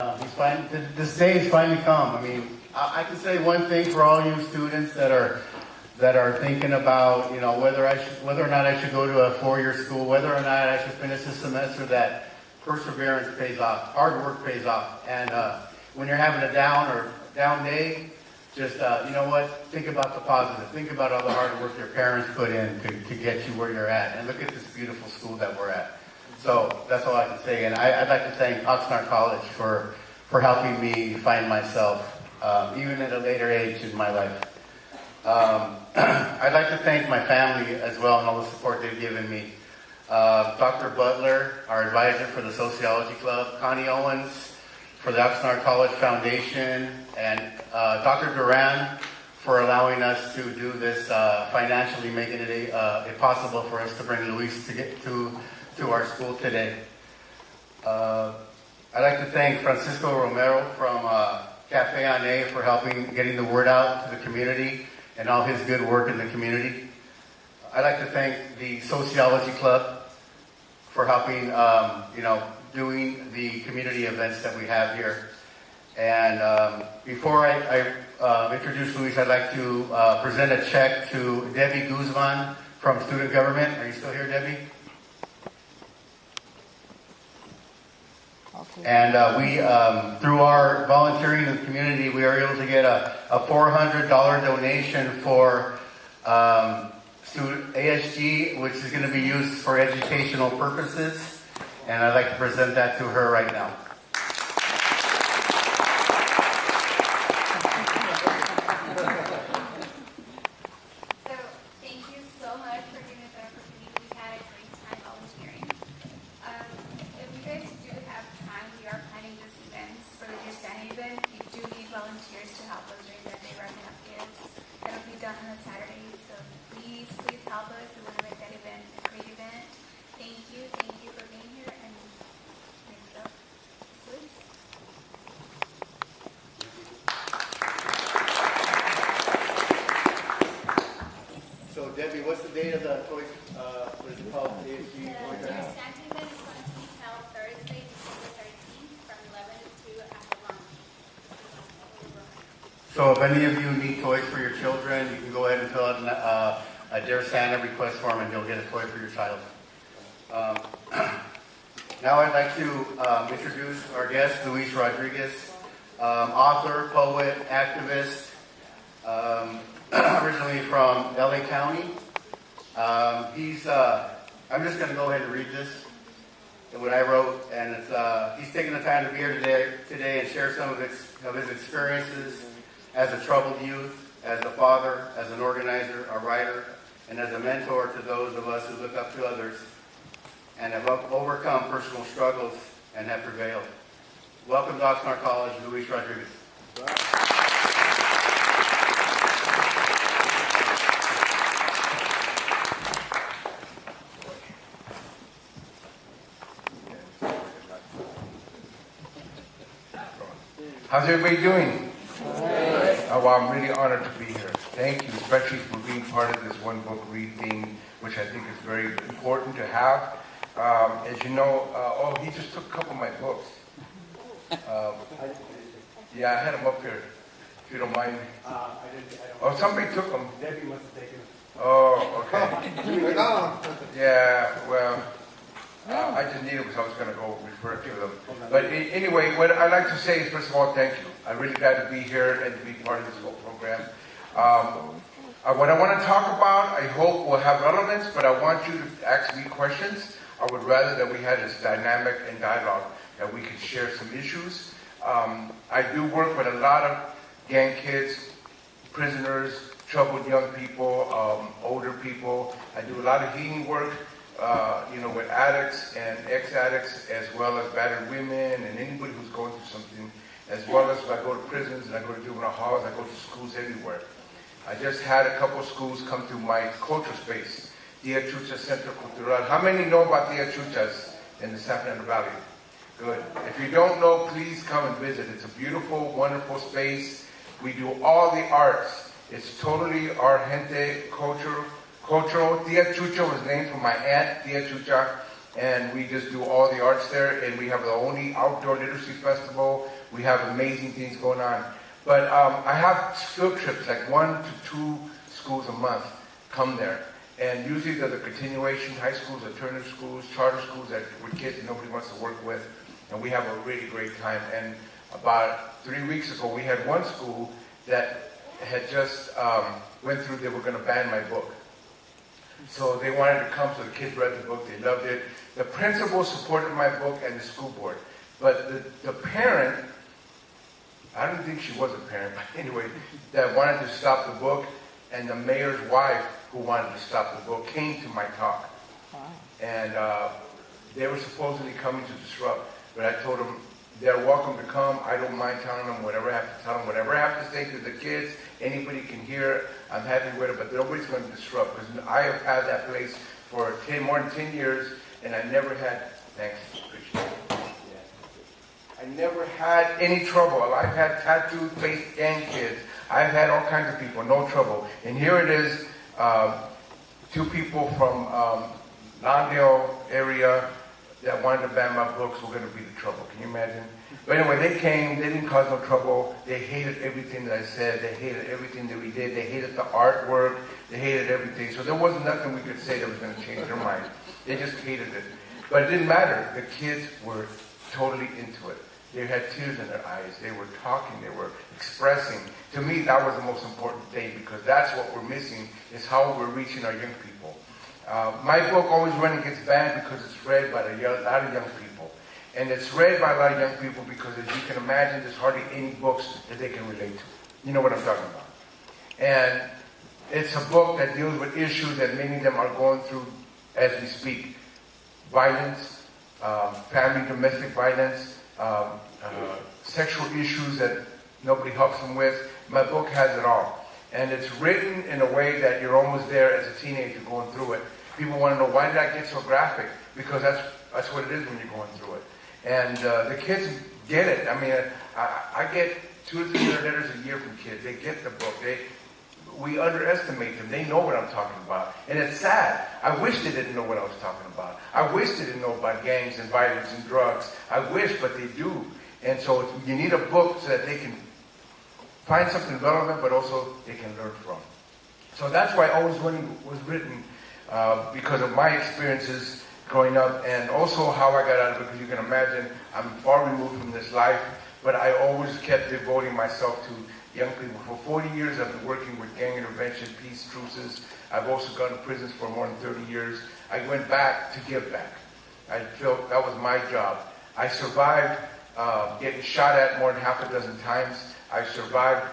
This day has finally come. I mean, I can say one thing for all you students that are thinking about, whether or not I should go to a four-year school, whether or not I should finish this semester. That perseverance pays off, hard work pays off, and when you're having a down day, just think about the positive. Think about all the hard work your parents put in to get you where you're at, and look at this beautiful school that we're at. So that's all I can say, and I'd like to thank Oxnard College for helping me find myself, even at a later age in my life. I'd like to thank my family as well and all the support they've given me. Dr. Butler, our advisor for the Sociology Club, Connie Owens for the Oxnard College Foundation, and Dr. Duran for allowing us to do this financially, making it possible for us to bring Luis to get to our school today. I'd like to thank Francisco Romero from Cafe Ane for helping getting the word out to the community and all his good work in the community. I'd like to thank the Sociology Club for helping, doing the community events that we have here. And before I introduce Luis, I'd like to present a check to Debbie Guzman from Student Government. Are you still here, Debbie? And we, through our volunteering in the community, we are able to get a $400 donation for student ASG, which is going to be used for educational purposes. And I'd like to present that to her right now. So Debbie, what's the date of the toys? What is it called? ASG? Thursday, December 13th from 11 to 2 after lunch. So if any of you need toys for your children, you can go ahead and fill out a Dear Santa request form and you'll get a toy for your child. Now I'd like to introduce our guest, Luis Rodriguez, author, poet, activist, originally from LA County. I'm just going to go ahead and read this, what I wrote, and he's taking the time to be here today and share some of his experiences as a troubled youth, as a father, as an organizer, a writer, and as a mentor to those of us who look up to others and have overcome personal struggles and have prevailed. Welcome to Oxnard College, Luis Rodriguez. How's everybody doing? Oh, well, I'm really honored to be here. Thank you, especially for being part of this one book read thing, which I think is very important to have. As you know, he just took a couple of my books. Yeah, I had them up here, if you don't mind. Oh, somebody took them. Debbie must have taken them. Oh, okay. Yeah, well, I just needed them because I was going to go refer to them. But anyway, what I'd like to say is, first of all, thank you. I'm really glad to be here and to be part of this whole program. What I want to talk about, I hope will have relevance, but I want you to ask me questions. I would rather that we had this dynamic and dialogue, that we could share some issues. I do work with a lot of gang kids, prisoners, troubled young people, older people. I do a lot of healing work, with addicts and ex-addicts, as well as battered women and anybody who's going through something, as well as I go to prisons and I go to juvenile halls, I go to schools everywhere. I just had a couple of schools come to my culture space, Tia Chucha Centro Cultural. How many know about Tia Chuchas in the San Fernando Valley? Good. If you don't know, please come and visit. It's a beautiful, wonderful space. We do all the arts. It's totally our gente cultural. Tia Chucha was named for my aunt, Tia Chucha, and we just do all the arts there, and we have the only outdoor literacy festival. We have amazing things going on. But I have field trips, like 1 to 2 schools a month come there. And usually they're the continuation high schools, alternative schools, charter schools that with kids that nobody wants to work with. And we have a really great time. And about 3 weeks ago, we had one school that had just went through, they were going to ban my book. So they wanted to come, so the kids read the book, they loved it. The principal supported my book and the school board. But the parent, I don't think she was a parent, but anyway, that wanted to stop the book, and the mayor's wife, who wanted to stop the book, came to my talk. Wow. And they were supposedly coming to disrupt, but I told them, they're welcome to come. I don't mind telling them whatever I have to tell them, whatever I have to say to the kids. Anybody can hear it. I'm happy with it, but nobody's going to disrupt, because I have had that place for more than 10 years, and I never had, thanks, appreciate it. I never had any trouble. I've had tattooed face gang kids. I've had all kinds of people, no trouble. And here it is, 2 people from Lawndale area that wanted to ban my books were going to be the trouble. Can you imagine? But anyway, they came. They didn't cause no trouble. They hated everything that I said. They hated everything that we did. They hated the artwork. They hated everything. So there wasn't nothing we could say that was going to change their mind. They just hated it. But it didn't matter. The kids were totally into it. They had tears in their eyes. They were talking. They were expressing. To me, that was the most important thing, because that's what we're missing, is how we're reaching our young people. My book, Always Running, gets banned because it's read by a lot of young people. And it's read by a lot of young people because, as you can imagine, there's hardly any books that they can relate to. You know what I'm talking about. And it's a book that deals with issues that many of them are going through as we speak. Violence, family, domestic violence, sexual issues that nobody helps them with. My book has it all. And it's written in a way that you're almost there as a teenager going through it. People want to know, why did I get so graphic? Because that's what it is when you're going through it. And the kids get it. I mean, I get 200 or 300 letters a year from kids. They get the book. We underestimate them. They know what I'm talking about. And it's sad. I wish they didn't know what I was talking about. I wish they didn't know about gangs and violence and drugs. I wish, but they do. And so you need a book so that they can find something relevant, but also they can learn from. So that's why Always Running was written, because of my experiences growing up, and also how I got out of it, because you can imagine I'm far removed from this life, but I always kept devoting myself to young people. For 40 years I've been working with gang intervention, peace truces. I've also gone to prisons for more than 30 years. I went back to give back. I felt that was my job. I survived getting shot at more than half a dozen times. I survived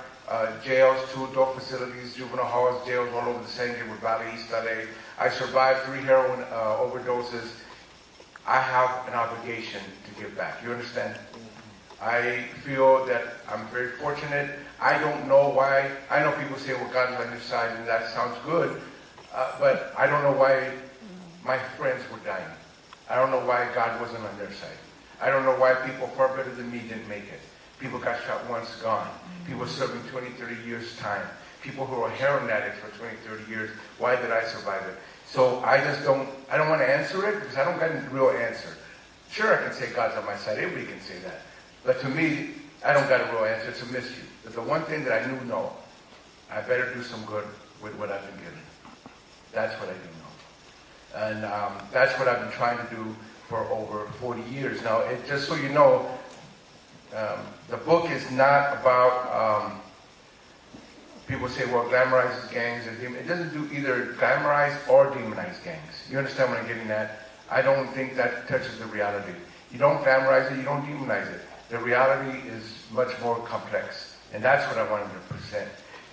jails, 2 adult facilities, juvenile halls, jails all over the San Gabriel Valley, East LA. I survived 3 heroin overdoses. I have an obligation to give back. You understand? I feel that I'm very fortunate. I don't know why. I know people say, well, God is on your side, and that sounds good. But I don't know why my friends were dying. I don't know why God wasn't on their side. I don't know why people far better than me didn't make it. People got shot once, gone. People serving 20, 30 years time. People who are heroin addicts for 20, 30 years. Why did I survive it? So I don't want to answer it, because I don't got a real answer. Sure, I can say God's on my side. Everybody can say that. But to me, I don't got a real answer. It's a mystery. But the one thing that I knew, no, I better do some good with what I've been given. That's what I do know. And that's what I've been trying to do for over 40 years. Now, just so you know, the book is not about, people say, well, glamorizes gangs. It doesn't do either glamorize or demonize gangs. You understand what I'm getting at? I don't think that touches the reality. You don't glamorize it, you don't demonize it. The reality is much more complex. And that's what I wanted to present.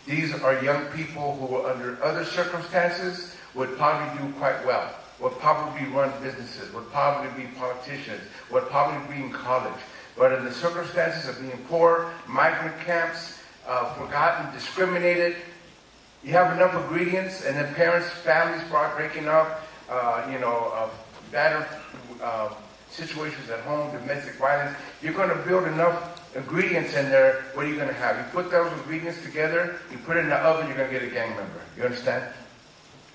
These are young people who, under other circumstances, would probably do quite well, would probably run businesses, would probably be politicians, would probably be in college. But in the circumstances of being poor, migrant camps, forgotten, discriminated, you have enough ingredients, and then parents, families breaking up, battered situations at home, domestic violence. You're going to build enough ingredients in there. What are you going to have? You put those ingredients together, you put it in the oven, you're going to get a gang member. You understand?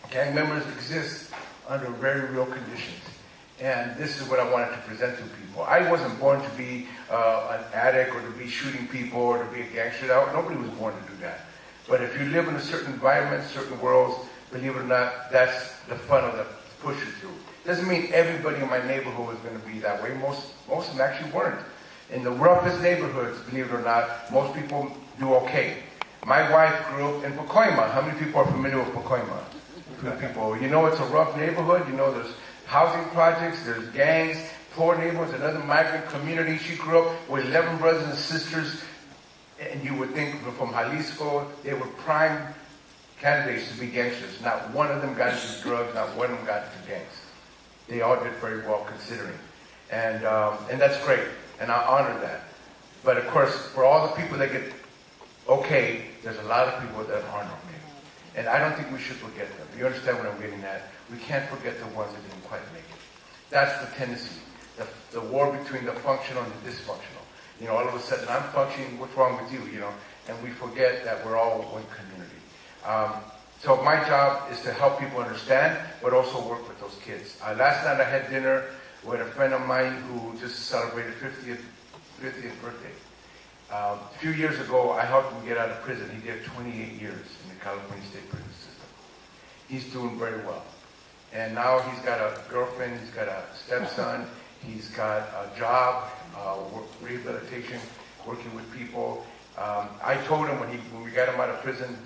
Gang members exist under very real conditions. And this is what I wanted to present to people. I wasn't born to be an addict or to be shooting people or to be a gangster. Nobody was born to do that. But if you live in a certain environment, certain worlds, believe it or not, that's the fun of the push you through. Doesn't mean everybody in my neighborhood was going to be that way. Most of them actually weren't. In the roughest neighborhoods, believe it or not, most people do okay. My wife grew up in Pacoima. How many people are familiar with Pacoima? Good people. You know it's a rough neighborhood. You know there's housing projects, there's gangs, poor neighborhoods, another migrant community. She grew up with 11 brothers and sisters, and you would think from Jalisco, they were prime candidates to be gangsters. Not one of them got into drugs, not one of them got into gangs. They all did very well considering. And that's great, and I honor that. But of course, for all the people that get okay, there's a lot of people that aren't okay. And I don't think we should forget them. You understand what I'm getting at? We can't forget the ones that didn't quite make it. That's the tendency. The war between the functional and the dysfunctional. You know, all of a sudden I'm functioning, what's wrong with you? You know, and we forget that we're all one community. So my job is to help people understand, but also work with those kids. Last night I had dinner with a friend of mine who just celebrated 50th birthday. A few years ago, I helped him get out of prison. He did 28 years in the California State Prison System. He's doing very well. And now he's got a girlfriend, he's got a stepson, he's got a job, rehabilitation, working with people. I told him when we got him out of prison,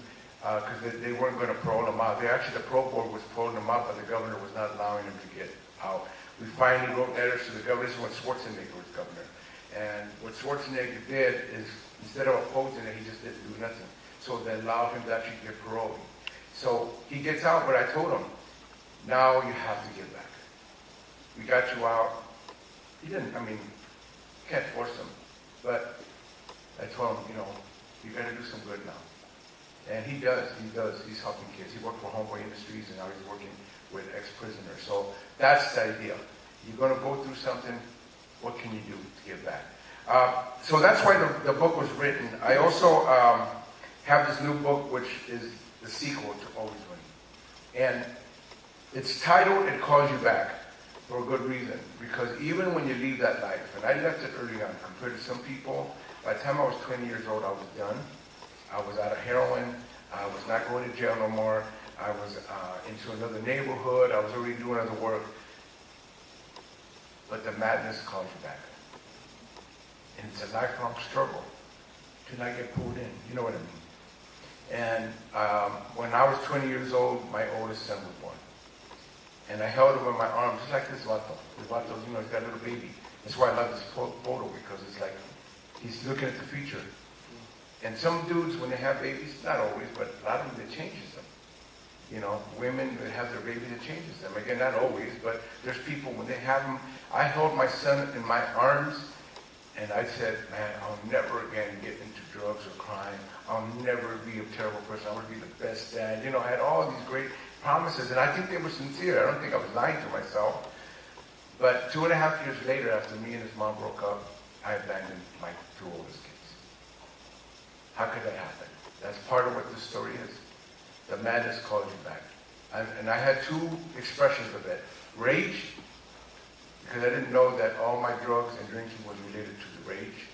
because they weren't going to parole him out. The parole board was paroling him out, but the governor was not allowing him to get out. We finally wrote letters to the governor. This is when Schwarzenegger was governor. And what Schwarzenegger did is, instead of opposing it, he just didn't do nothing. So they allowed him to actually get parole. So he gets out, but I told him, now you have to give back. We got you out. He didn't, can't force him. But I told him, you got to do some good now. And he does. He's helping kids. He worked for Homeboy Industries, and now he's working with ex-prisoners. So that's the idea. You're going to go through something. What can you do to give back? So that's why the book was written. I also have this new book, which is the sequel to Always Winning. And it's titled It Calls You Back for a good reason. Because even when you leave that life, and I left it early on compared to some people, by the time I was 20 years old, I was done. I was out of heroin. I was not going to jail no more. I was into another neighborhood. I was already doing other work. But the madness calls you back. And it's a lifelong struggle to not get pulled in. You know what I mean? And when I was 20 years old, my oldest son was born. And I held him in my arms, just like this Vato. This Vato, he's got a little baby. That's why I love this photo, because it's like he's looking at the future. And some dudes, when they have babies, not always, but a lot of them, it changes them. Women that have their baby, it changes them. Again, not always, but there's people, when they have them, I held my son in my arms, and I said, man, I'll never again get into drugs or crime. I'll never be a terrible person. I want to be the best dad. I had all these great promises, and I think they were sincere. I don't think I was lying to myself. But 2.5 years later, after me and his mom broke up, I abandoned my two oldest kids. How could that happen? That's part of what this story is. The madness called you back. And I had two expressions of it. Rage, because I didn't know that all my drugs and drinking was related to the rage.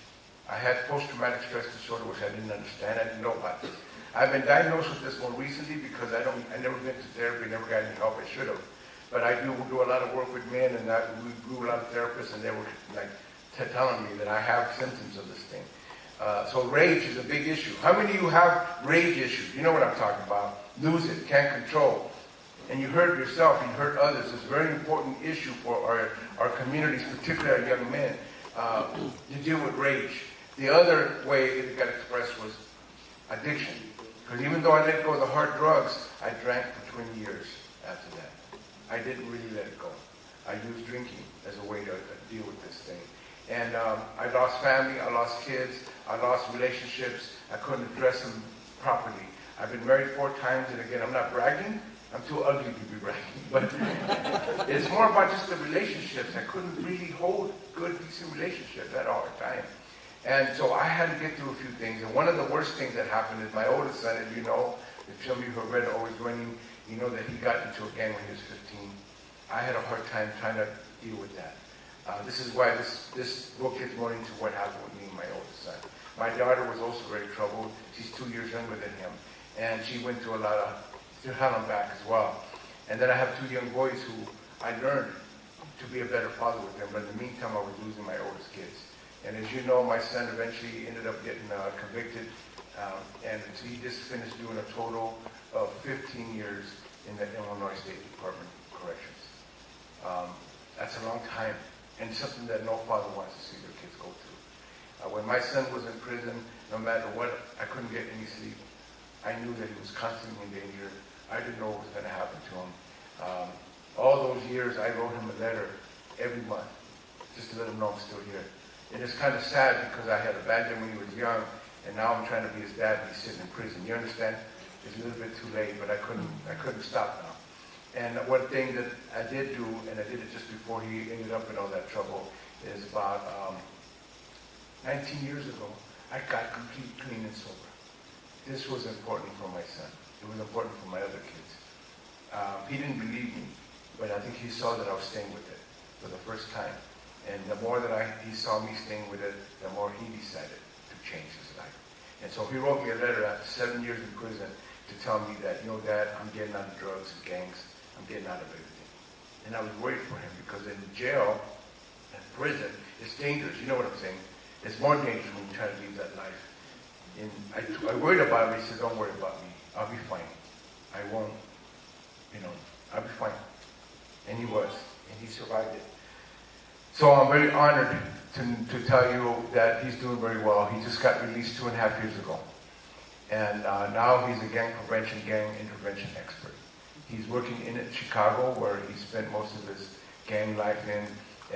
I had post-traumatic stress disorder, which I didn't understand. I didn't know about this. I've been diagnosed with this more recently because I never been to therapy, never got any help. I should have. But I do a lot of work with men, and we grew a lot of therapists, and they were like telling me that I have symptoms of this thing. So rage is a big issue. How many of you have rage issues? You know what I'm talking about. Lose it, can't control. And you hurt yourself, you hurt others. It's a very important issue for our communities, particularly our young men, to deal with rage. The other way it got expressed was addiction. Because even though I let go of the hard drugs, I drank for 20 years after that. I didn't really let it go. I used drinking as a way to deal with this thing. And I lost family, I lost kids, I lost relationships, I couldn't address them properly. I've been married 4 times, and again, I'm not bragging. I'm too ugly to be bragging. But it's more about just the relationships. I couldn't really hold good, decent relationships at all the time. And so I had to get through a few things. And one of the worst things that happened is my oldest son, as you know, if some of you have read Always Winning, you know that he got into a gang when he was 15. I had a hard time trying to deal with that. This is why this book gets more into what happened with me and my oldest son. My daughter was also very troubled. She's 2 years younger than him, and she went through a lot of hell and back as well. And then I have 2 young boys who I learned to be a better father with them, but in the meantime I was losing my oldest kids. And as you know, my son eventually ended up getting convicted, and he just finished doing a total of 15 years in the Illinois State Department of Corrections. That's a long time, and something that no father wants to see their kids go through. When my son was in prison, no matter what, I couldn't get any sleep. I knew that he was constantly in danger. I didn't know what was going to happen to him. All those years, I wrote him a letter every month, just to let him know I'm still here. And it's kind of sad because I had abandoned him when he was young, and now I'm trying to be his dad, and he's sitting in prison. You understand? It's a little bit too late, but I couldn't stop now. And one thing that I did do, and I did it just before he ended up in all that trouble, is about 19 years ago, I got complete clean and sober. This was important for my son. It was important for my other kids. He didn't believe me, but I think he saw that I was staying with it for the first time. And the more that he saw me staying with it, the more he decided to change his life. And so he wrote me a letter after 7 years in prison to tell me that, you know, Dad, I'm getting out of drugs and gangs. I'm getting out of everything. And I was worried for him because in jail and prison, it's dangerous. You know what I'm saying? It's more dangerous when you try to leave that life. And I worried about him. He said, don't worry about me. I'll be fine. I won't, I'll be fine. And he was. And he survived it. So I'm very honored to tell you that he's doing very well. He just got released 2.5 years ago. And now he's a gang prevention, gang intervention expert. He's working in Chicago, where he spent most of his gang life in.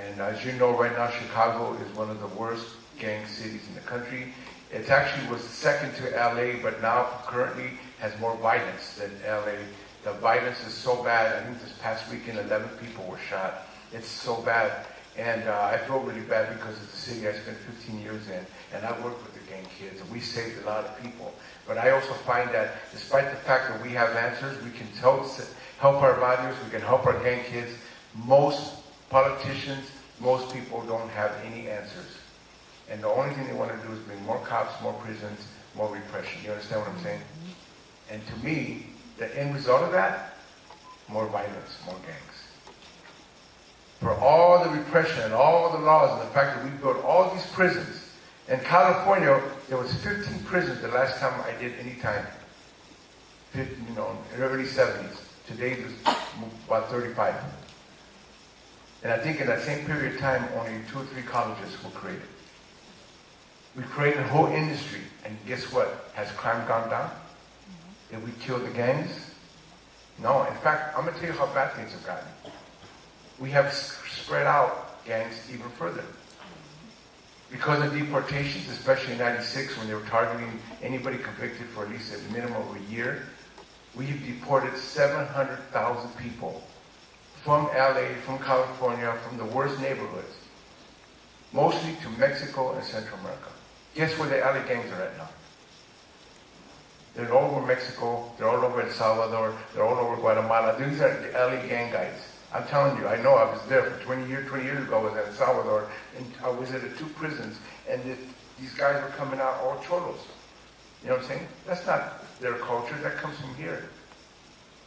And as you know, right now, Chicago is one of the worst gang cities in the country. It actually was second to LA, but now currently has more violence than LA. The violence is so bad. I think this past weekend, 11 people were shot. It's so bad. And I feel really bad because it's a city I spent 15 years in, and I worked with the gang kids, and we saved a lot of people. But I also find that despite the fact that we have answers, we can help our values, we can help our gang kids. Most politicians, most people don't have any answers. And the only thing they want to do is bring more cops, more prisons, more repression. You understand what I'm saying? And to me, the end result of that, more violence, more gangs. For all the repression and all the laws and the fact that we built all these prisons. In California, there was 15 prisons the last time I did any time. In the early 70s. Today, there's about 35. And I think in that same period of time, only 2 or 3 colleges were created. We created a whole industry, and guess what? Has crime gone down? Did we kill the gangs? No. In fact, I'm going to tell you how bad things have gotten. We have spread out gangs even further. Because of deportations, especially in '96 when they were targeting anybody convicted for at least a minimum of a year, we've deported 700,000 people from LA, from California, from the worst neighborhoods, mostly to Mexico and Central America. Guess where the LA gangs are at now? They're all over Mexico, they're all over El Salvador, they're all over Guatemala. These are the LA gang guys. I'm telling you, I know I was there for 20 years ago. I was at El Salvador, and I was at the 2 prisons, and these guys were coming out all cholos. You know what I'm saying? That's not their culture. That comes from here.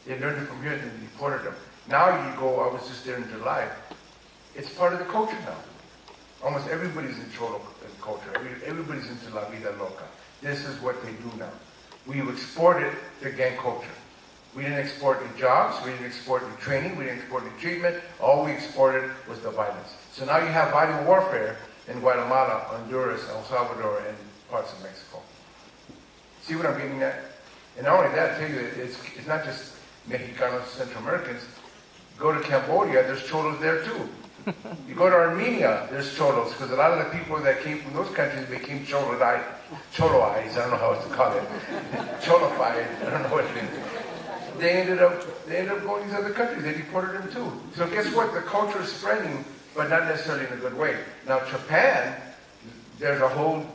They learned it from here, and they deported them. Now you go, I was just there in July. It's part of the culture now. Almost everybody's in cholo culture. Everybody's into la vida loca. This is what they do now. We've exported the gang culture. We didn't export the jobs, we didn't export the training, we didn't export the treatment. All we exported was the violence. So now you have violent warfare in Guatemala, Honduras, El Salvador, and parts of Mexico. See what I'm getting at? And not only that, I tell you, it's not just Mexicanos, Central Americans. Go to Cambodia, there's cholos there too. You go to Armenia, there's cholos, because a lot of the people that came from those countries became choloized. I don't know how else to call it. Cholofied, I don't know what it is. They ended up going to these other countries. They deported them too. So guess what? The culture is spreading, but not necessarily in a good way. Now Japan, there's a whole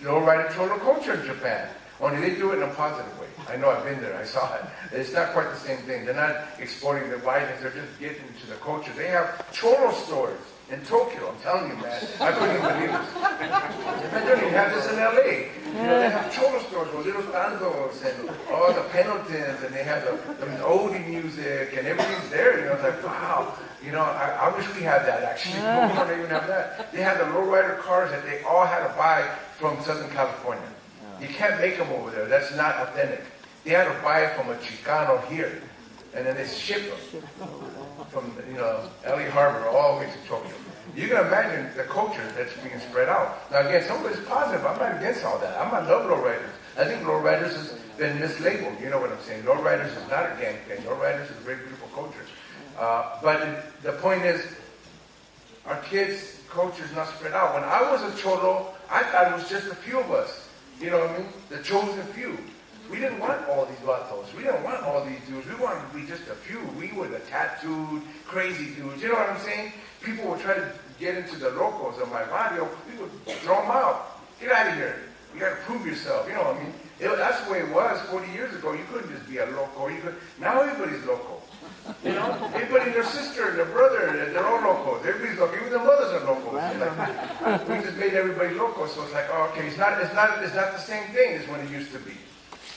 low-rider cholo culture in Japan. Only they do it in a positive way. I know I've been there. I saw it. It's not quite the same thing. They're not exporting the whiteness. They're just getting into the culture. They have choro stores in Tokyo. I'm telling you, man. I couldn't even believe this. They don't even have this in L.A. They have choro stores with little tangos and all the Pendletons, and they have the oldie music, and everything's there. It's like, wow. I wish we had that, actually. But we don't even have that. They have the lowrider cars that they all had to buy from Southern California. You can't make them over there. That's not authentic. They had to buy it from a Chicano here, and then they ship them from, L.A. Harbor all the way to Tokyo. You can imagine the culture that's being spread out. Now, again, some of it's positive. I'm not against all that. I love lowriders. I think lowriders has been mislabeled. You know what I'm saying? Lowriders is not a gang thing. Lowriders is a very beautiful culture. But the point is, our kids' culture is not spread out. When I was a cholo, I thought it was just a few of us. You know what I mean? The chosen few. We didn't want all these vatos. We didn't want all these dudes. We wanted to be just a few. We were the tattooed, crazy dudes. You know what I'm saying? People would try to get into the locals of my barrio. We would throw them out. Get out of here. You got to prove yourself. You know what I mean? That's the way it was 40 years ago. You couldn't just be a local. Now everybody's local. Everybody, their sister, their brother, they're all locals. Everybody's local. Even their mothers are locals. We just made everybody local. So it's like, oh, okay, it's not the same thing as when it used to be.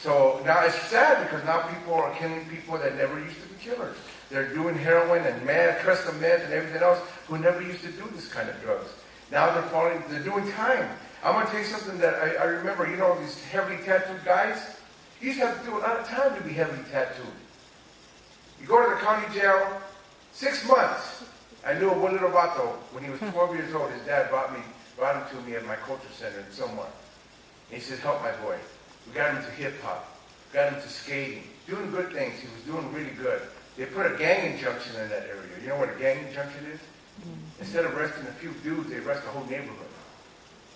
So now it's sad because now people are killing people that never used to be killers. They're doing heroin and crystal meth and everything else who never used to do this kind of drugs. Now they're doing time. I'm going to tell you something that I remember, these heavily tattooed guys, you used to have to do a lot of time to be heavily tattooed. You go to the county jail, 6 months. I knew one little vato, when he was 12 years old, his dad brought him to me at my culture center in Somewhat. And he said, help my boy. We got him into hip-hop, got him into skating, doing good things. He was doing really good. They put a gang injunction in that area. You know what a gang injunction is? Instead of arresting a few dudes, they arrest the whole neighborhood.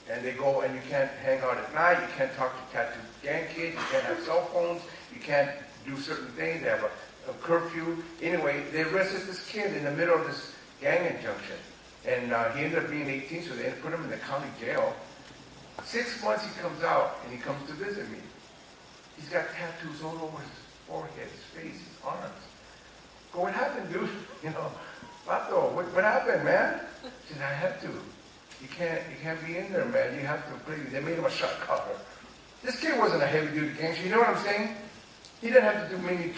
And they go, and you can't hang out at night, you can't talk to tattooed gang kids, you can't have cell phones, you can't do certain things, they have a curfew. Anyway, they arrested this kid in the middle of this gang injunction. And he ended up being 18, so they put him in the county jail. 6 months he comes out, and he comes to visit me. He's got tattoos all over his forehead, his face, his arms. Go, what happened, dude? Vato, what happened, man? He said, I had to. You can't be in there, man. You have to play. They made him a shot caller. This kid wasn't a heavy-duty gangster. You know what I'm saying? He didn't have to do maybe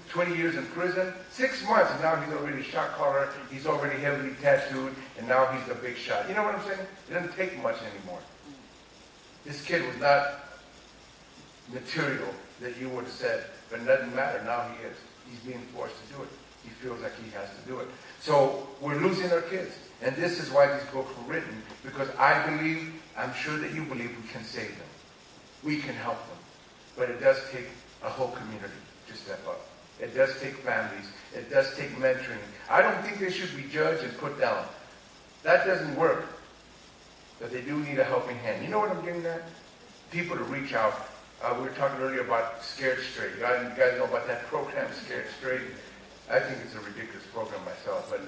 20 years in prison. 6 months, and now he's already a shot caller. He's already heavily tattooed, and now he's the big shot. You know what I'm saying? It doesn't take much anymore. This kid was not material that you would have said, but it doesn't matter. Now he is. He's being forced to do it. He feels like he has to do it. So we're losing our kids. And this is why these books were written, because I believe, I'm sure that you believe we can save them. We can help them. But it does take a whole community to step up. It does take families. It does take mentoring. I don't think they should be judged and put down. That doesn't work. But they do need a helping hand. You know what I'm getting at? People to reach out. We were talking earlier about Scared Straight. You guys know about that program, Scared Straight? I think it's a ridiculous program myself, but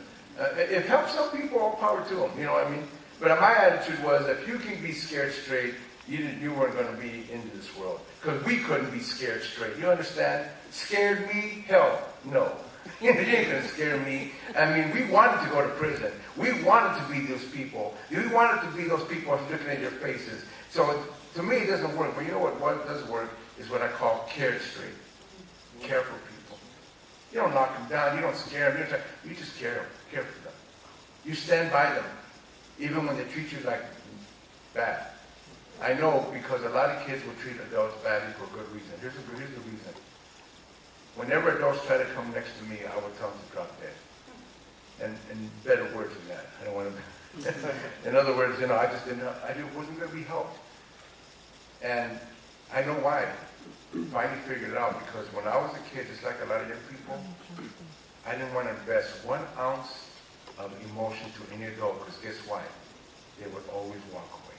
it helps some people, all power to them, you know what I mean? But my attitude was, if you can be scared straight, you weren't going to be into this world. Because we couldn't be scared straight. You understand? Scared me? Hell, no. You ain't going to scare me. I mean, we wanted to go to prison. We wanted to be those people. We wanted to be those people looking at your faces. So to me, it doesn't work. But you know what does work is what I call cared straight. Care for people. You don't knock them down. You don't scare them. You just care for them. You stand by them, even when they treat you like bad. I know because a lot of kids will treat adults badly for a good reason. Here's the reason. Whenever adults try to come next to me, I would tell them to drop dead. And better words than that. I don't want to. In other words, I just wasn't going to be helped. And I know why. Finally figured it out, because when I was a kid, just like a lot of young people, I didn't want to invest 1 ounce of emotion to any adult, because guess why? They would always walk away.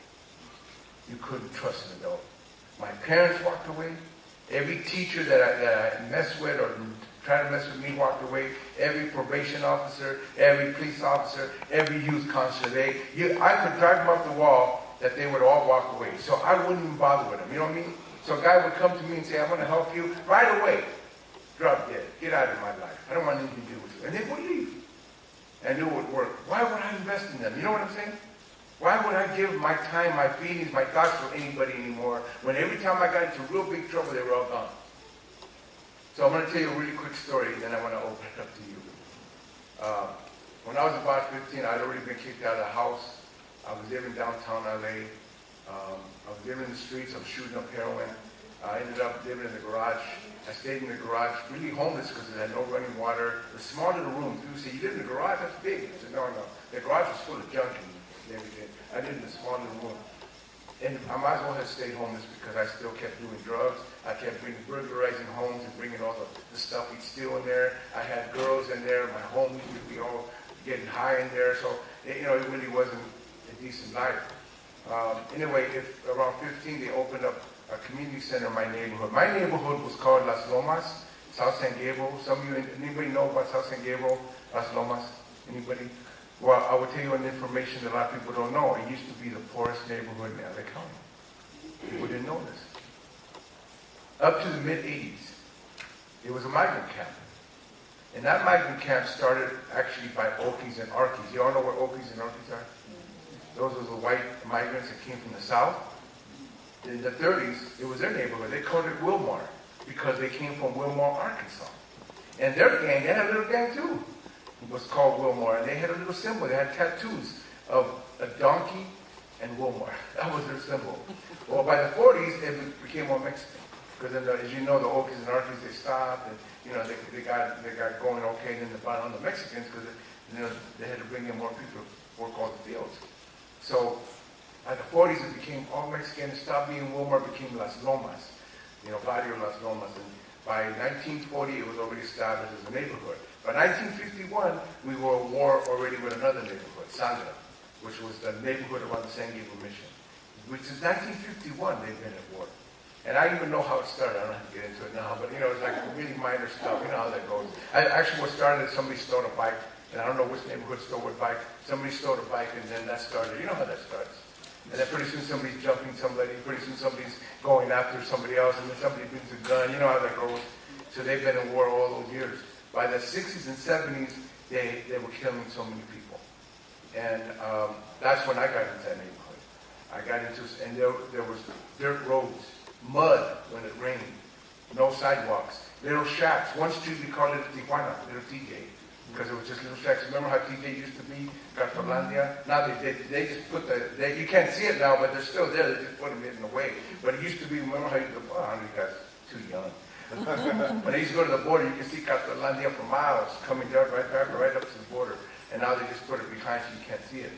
You couldn't trust an adult. My parents walked away. Every teacher that I messed with or tried to mess with me walked away. Every probation officer, every police officer, every youth counselor, I could drive them up the wall that they would all walk away. So I wouldn't even bother with them. You know what I mean? So a guy would come to me and say, I want to help you right away. Drop dead. Get out of my life. I don't want anything to do with you. And they would leave. And it would work. Why would I invest in them? You know what I'm saying? Why would I give my time, my feelings, my thoughts to anybody anymore when every time I got into real big trouble, they were all gone? So I'm going to tell you a really quick story, then I want to open it up to you. When I was about 15, I'd already been kicked out of the house. I was living downtown LA. I was living in the streets. I was shooting up heroin. I ended up living in the garage. I stayed in the garage, really homeless because it had no running water. It was a small little room. People say, you live in the garage? That's big. I said, no. The garage was full of junk and everything. I lived in a small little room. And I might as well have stayed homeless because I still kept doing drugs. I kept burglarizing homes and bringing all the stuff we'd steal in there. I had girls in there. My homies would be all getting high in there. So, it really wasn't a decent life. Anyway, around 15, they opened up a community center in my neighborhood. My neighborhood was called Las Lomas, South San Gabriel. Some of you, anybody know about South San Gabriel, Las Lomas? Anybody? Well, I will tell you an information that a lot of people don't know. It used to be the poorest neighborhood in LA County. People didn't know this. Up to the mid-'80s, it was a migrant camp. And that migrant camp started actually by Okies and Arkies. You all know what Okies and Arkies are? Those were the white migrants that came from the South. In the 30s, it was their neighborhood. They called it Wilmar because they came from Wilmar, Arkansas. And their gang, they had a little gang too. It was called Wilmar, and they had a little symbol. They had tattoos of a donkey and Wilmar. That was their symbol. Well, by the 40s, it became more Mexican. Because as you know, the Okies and Arkies, they stopped, and they got going okay. And then they brought on the Mexicans because they had to bring in more people to work on the fields. So by the 40s, it became all Mexican. It stopped being Wilmar, became Las Lomas, Barrio Las Lomas. And by 1940, it was already established as a neighborhood. By 1951, we were at war already with another neighborhood, Sandra, which was the neighborhood around the San Gabriel Mission. Which since 1951, they've been at war. And I even know how it started. I don't have to get into it now, but it's like really minor stuff. You know how that goes. What started, somebody stole a bike, and I don't know which neighborhood stole a bike. Somebody stole a bike, and then that started. You know how that starts. And then pretty soon somebody's jumping somebody, pretty soon somebody's going after somebody else, and then somebody brings a gun. You know how that goes. So they've been in war all those years. By the 60s and 70s, they were killing so many people. And that's when I got into that neighborhood. And there was dirt roads, mud when it rained, no sidewalks, little shacks. One street we called it Tijuana, little TJ, because it was just little shacks. Remember how TJ used to be, Cartolandia? Now they just put you can't see it now, but they're still there. They just put them in the way. But it used to be, remember how you guys too young. When I used to go to the border, you can see Cartolandia for miles coming down right up to the border. And now they just put it behind so you can't see it.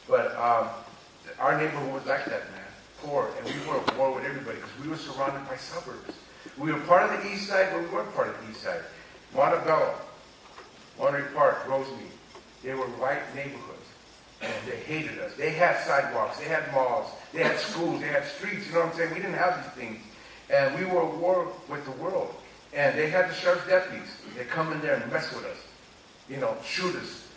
But our neighborhood was like that, man. Poor. And we were at war with everybody because we were surrounded by suburbs. We were part of the east side, but we weren't part of the east side. Montebello, Monterey Park, Rosemead, they were white neighborhoods. And they hated us. They had sidewalks, they had malls, they had schools, they had streets, you know what I'm saying? We didn't have these things. And we were at war with the world. And they had the sheriff's deputies. They come in there and mess with us. Shoot us.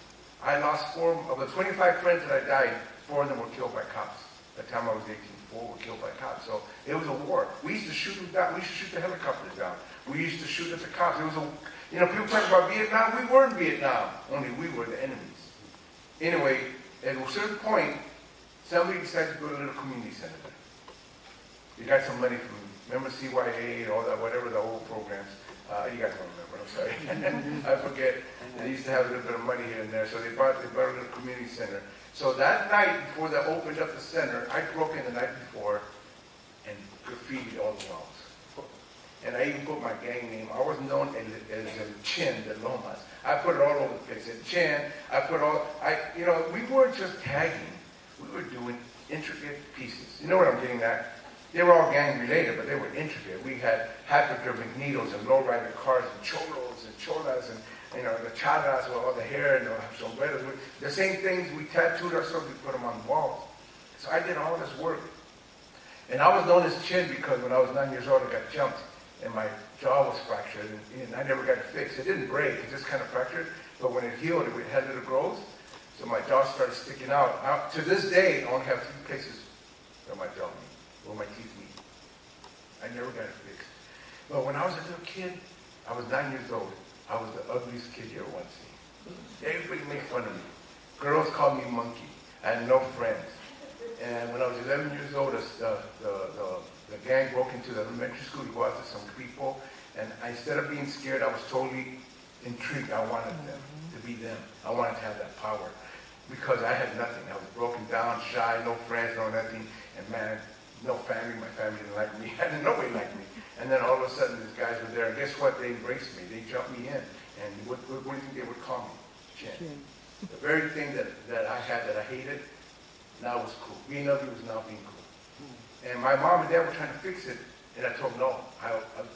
I lost 4 of the 25 friends that I died, 4 of them were killed by cops. By the time I was 18, 4 were killed by cops. So it was a war. We used to shoot them down. We used to shoot the helicopters down. We used to shoot at the cops. It was people talk about Vietnam. We weren't Vietnam. Only we were the enemies. Anyway, at a certain point, somebody decided to build a little community center there. You got some money from, remember CYA and all that, whatever the old programs. You guys don't remember, I'm sorry. I forget. They used to have a little bit of money here and there, so they bought a little community center. So that night, before they opened up the center, I broke in the night before and graffitied all the walls. And I even put my gang name. I was known as Chin de Lomas. I put it all over the place. And Chin, we weren't just tagging. We were doing intricate pieces. You know what I'm getting at? They were all gang related, but they were intricate. We had hypodermic needles and lowrider cars and cholos and cholas and the charas with all the hair and the sombreros. The same things, we tattooed ourselves, we put them on the walls. So I did all this work. And I was known as Chin because when I was 9 years old, I got jumped and my jaw was fractured and I never got it fixed. It didn't break, it just kind of fractured. But when it healed, it had little growths. So my jaw started sticking out. Now, to this day, I only have 3 places where my jaw meets, where my teeth meet. I never got it fixed. But when I was a little kid, I was 9 years old. I was the ugliest kid you ever want to see. Everybody made fun of me. Girls called me monkey. I had no friends. And when I was 11 years old, the gang broke into the elementary school to go after some people. And instead of being scared, I was totally intrigued. I wanted them to be them. I wanted to have that power. Because I had nothing. I was broken down, shy, no friends, no nothing. And man, no family. My family didn't like me. I didn't know nobody liked me. And then all of a sudden, these guys were there. And guess what? They embraced me. They jumped me in. And what do you think they would call me? Chin. The very thing that I had that I hated, now was cool. Being ugly was now being cool. And my mom and dad were trying to fix it. And I told them, no,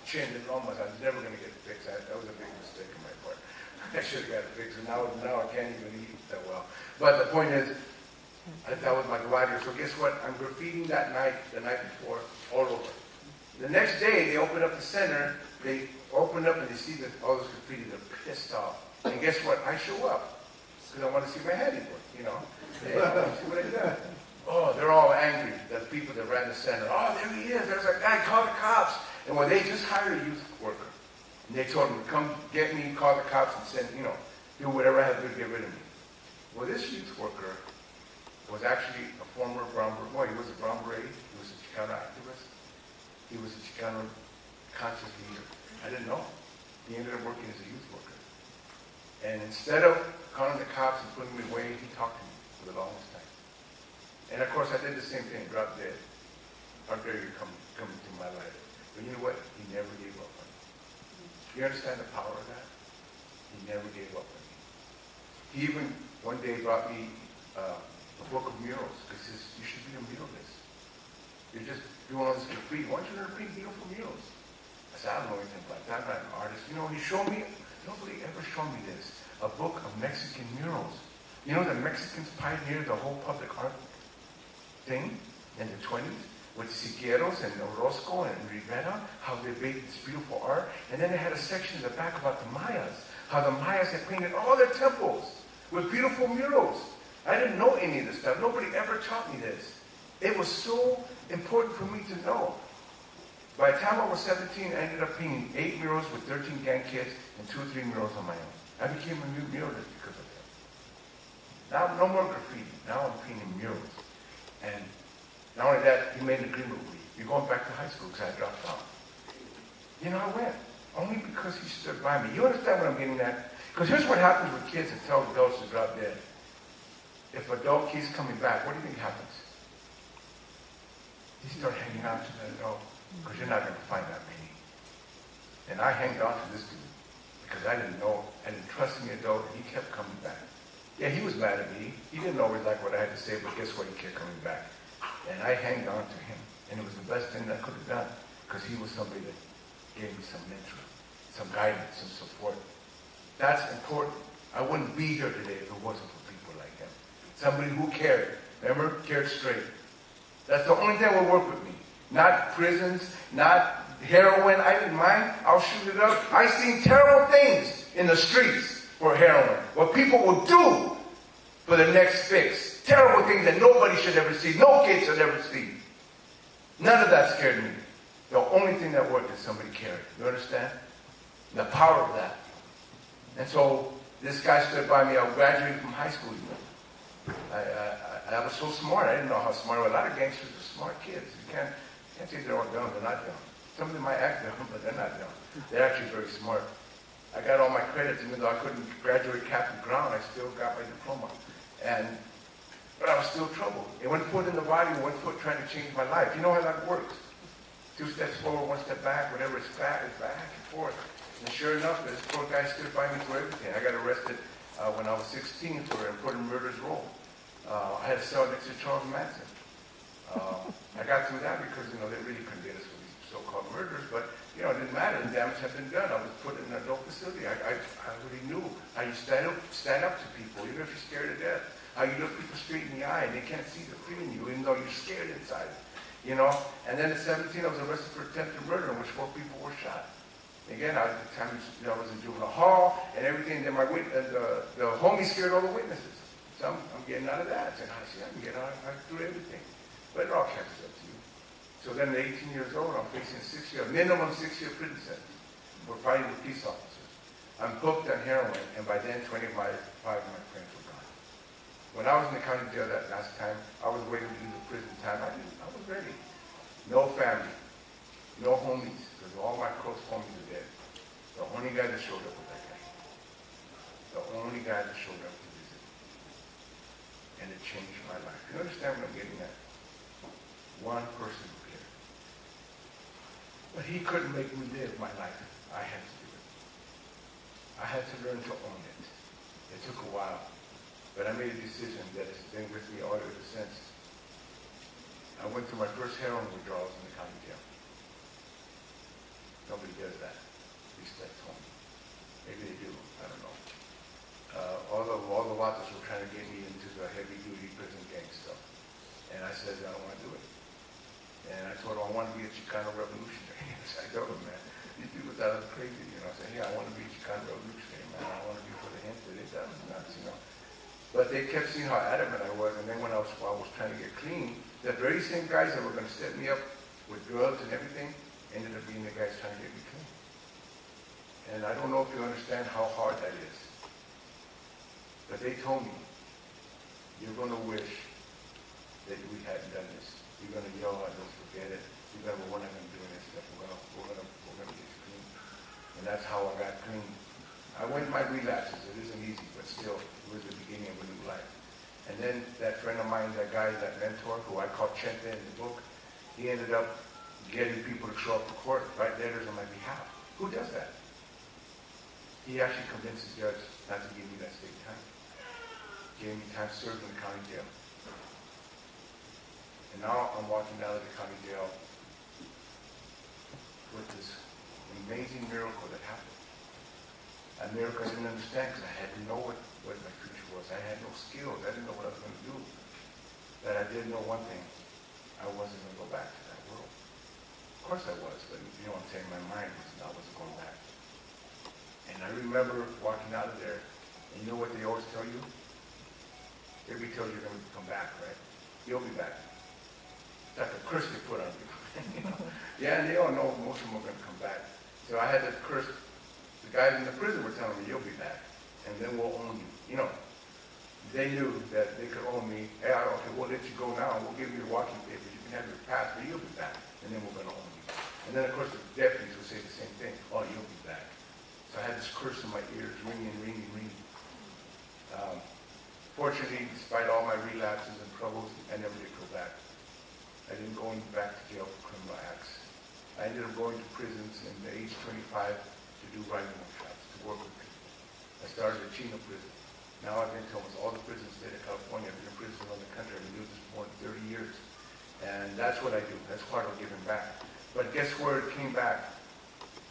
Chin didn't know much. I was never going to get it fixed. That was a big mistake on my part. I should have got it fixed. And now I can't even eat that well. But the point is, that was my glider. So guess what? I'm graffitiing that night, the night before, all over. The next day, they open up the center. They open up and they see that all this graffiti. They're pissed off. And guess what? I show up because I want to see my handiwork, you know. Hey, I want to see what I did. Oh, they're all angry. The people that ran the center. Oh, there he is. There's a guy. Call the cops. And well, they just hired a youth worker. And they told him to come get me, call the cops, and send, you know, do whatever I have to do to get rid of me. Well, this youth worker was actually a former Brown Beret. Well, he was a Brown Beret. He was a Chicano activist. He was a Chicano conscious leader. I didn't know. He ended up working as a youth worker. And instead of calling the cops and putting me away, he talked to me for the longest time. And of course, I did the same thing, dropped dead. How dare you come into my life? But you know what? He never gave up on me. You understand the power of that? He never gave up on me. He even one day brought me a book of murals because he says, you should be a muralist. You're just doing all this graffiti. Why don't you learn to paint beautiful murals? I said, I don't know anything about that. I'm not an artist. You know, he showed me, nobody ever showed me this, a book of Mexican murals. You know, the Mexicans pioneered the whole public art thing in the 20s with Siqueiros and Orozco and Rivera, how they made this beautiful art. And then they had a section in the back about the Mayas, how the Mayas had painted all their temples with beautiful murals. I didn't know any of this stuff. Nobody ever taught me this. It was so important for me to know. By the time I was 17, I ended up painting 8 murals with 13 gang kids and 2 or 3 murals on my own. I became a new muralist because of that. Now, no more graffiti. Now I'm painting murals. And not only that, he made an agreement with me. You're going back to high school because I dropped out. You know, I went. Only because he stood by me. You understand what I'm getting at? Because here's what happens with kids that tell adults to drop dead. If an adult keeps coming back, what do you think happens? You start hanging on to that adult because you're not going to find that many. And I hanged on to this dude because I didn't know, I didn't trust the adult, and he kept coming back. Yeah, he was mad at me. He didn't always like what I had to say, but guess what? He kept coming back. And I hanged on to him. And it was the best thing that I could have done because he was somebody that gave me some mentoring, some guidance, some support. That's important. I wouldn't be here today if it wasn't for people like him. Somebody who cared. Remember? Cared straight. That's the only thing that would work with me. Not prisons, not heroin. I didn't mind. I'll shoot it up. I've seen terrible things in the streets for heroin. What people will do for the next fix. Terrible things that nobody should ever see. No kid should ever see. None of that scared me. The only thing that worked is somebody cared. You understand? The power of that. And so this guy stood by me. I graduated from high school. I was so smart. I didn't know how smart I was. A lot of gangsters are smart kids. You can't say they're all dumb. They're not dumb. Some of them might act dumb, but they're not dumb. They're actually very smart. I got all my credits, even though I couldn't graduate Captain Brown. I still got my diploma. But I was still troubled. It went foot in the body, one foot trying to change my life. You know how that works. 2 steps forward, 1 step back. Whatever it's back and forth. And sure enough, this poor guy stood by me through everything. I got arrested when I was 16 for important murder's role. I had a cell next to Charles Manson. I got through that because, they really couldn't get us for these so-called murders, but, it didn't matter. The damage had been done. I was put in an adult facility. I really knew how you stand up to people, even if you're scared to death. How you look people straight in the eye and they can't see the fear in you, even though you're scared inside. And then at 17, I was arrested for attempted murder in which 4 people were shot. Again, at the time, I was in juvenile hall and everything. Then the homie scared all the witnesses. So I'm getting out of that. I said, I can get out through everything. But it all catches up to you. So then at 18 years old, I'm facing a minimum 6-year prison sentence for fighting with police officers. I'm booked on heroin, and by then 25 of my friends were gone. When I was in the county jail that last time, I was waiting to do the prison time. I was ready. No family, no homies, because all my close homies are dead. The only guy that showed up was that guy. The only guy that showed up to visit. And it changed my life. You understand what I'm getting at? One person who cared. But he couldn't make me live my life. I had to do it. I had to learn to own it. It took a while. But I made a decision that has been with me all ever since. I went through my first heroin withdrawals in the county jail. Nobody does that. At least that's home. Maybe they do. I don't know. All the Watas were trying to get me into the heavy-duty prison gang stuff. And I said, I don't want to do it. And I told him, I want to be a Chicano revolutionary. I told him, man, these people thought I was crazy. I said, yeah, I want to be a Chicano revolutionary, man. I want to be for the gente. They thought I was nuts, But they kept seeing how adamant I was. And then when I was trying to get clean, the very same guys that were going to set me up with drugs and everything ended up being the guys trying to get me clean. And I don't know if you understand how hard that is. But they told me, you're going to wish that we hadn't done this. You're going to yell at us, forget it. We're not going to do this stuff. We're going to get clean. And that's how I got clean. I went my relapses. It isn't easy, but still, it was the beginning of a new life. And then that friend of mine, that guy, that mentor, who I call Chente in the book, he ended up getting people to show up to court, write letters on my behalf. Who does that? He actually convinced the judge not to give me that state time. Gave me time served in the county jail. And now I'm walking out of the county jail with this amazing miracle that happened. A miracle I didn't understand because I didn't know what my future was. I had no skills. I didn't know what I was going to do. But I did know one thing. I wasn't going to go back to that world. Of course I was, but you know what I'm saying? My mind was I wasn't going back. And I remember walking out of there, and you know what they always tell you? Everybody tells you you're going to come back, right? You'll be back. It's like a curse they put on you. Yeah, and they all know most of them are going to come back. So I had to curse. The guys in the prison were telling me, you'll be back, and then we'll own you. They knew that they could own me. Hey, okay, we'll let you go now. We'll give you your walking papers. You can have your pass, but you'll be back, and then we're going to own you. And then, of course, the deputies would say the same thing. Oh, you'll be back. So I had this curse in my ears, ringing. Fortunately, despite all my relapses and troubles, I never did go back. I didn't go back to jail for criminal acts. I ended up going to prisons in the age 25 to do writing workshops, to work with people. I started at Chino Prison. Now I've been to almost all the prisons in the state of California. I've been in prison around the country. I've been doing this for more than 30 years. And that's what I do. That's part of giving back. But guess where it came back?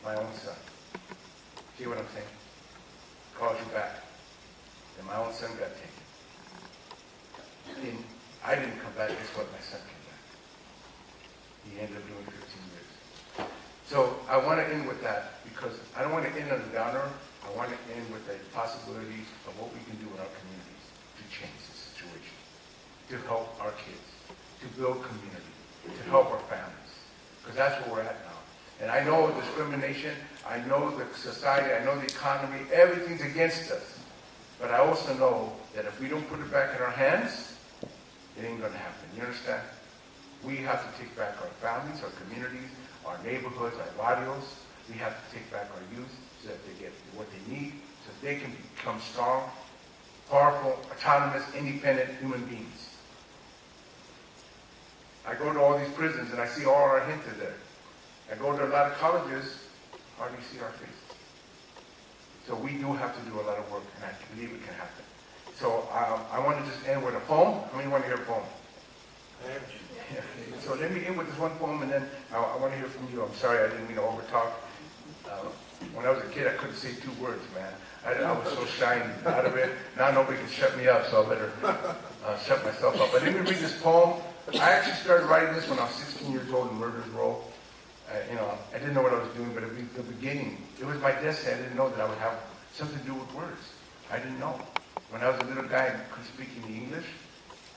My own son. See what I'm saying? Calls you back. And my own son got taken. And I didn't come back. Guess what? My son came back. He ended up doing 15 years. So I want to end with that because I don't want to end on a downer. I want to end with a possibility of what we can do in our communities to change the situation, to help our kids, to build community, to help our families. Because that's where we're at now. And I know discrimination, I know the society, I know the economy, everything's against us. But I also know that if we don't put it back in our hands, it ain't going to happen. You understand? We have to take back our families, our communities, our neighborhoods, our barrios. We have to take back our youth so that they get what they need, so that they can become strong, powerful, autonomous, independent human beings. I go to all these prisons and I see all our gente there. I go to a lot of colleges, hardly see our faces. So we do have to do a lot of work, and I believe it can happen. So I want to just end with a poem. How many want to hear a poem? So let me end with this one poem, and then I want to hear from you. I'm sorry, I didn't mean to overtalk. When I was a kid, I couldn't say 2 words, man. I was so shy out of it. Now nobody can shut me up, so I better shut myself up. But let me read this poem. I actually started writing this when I was 16 years old in Murder's Row. I didn't know what I was doing, but at the beginning, it was my destiny. I didn't know that I would have something to do with words. I didn't know. When I was a little guy and couldn't speak any English,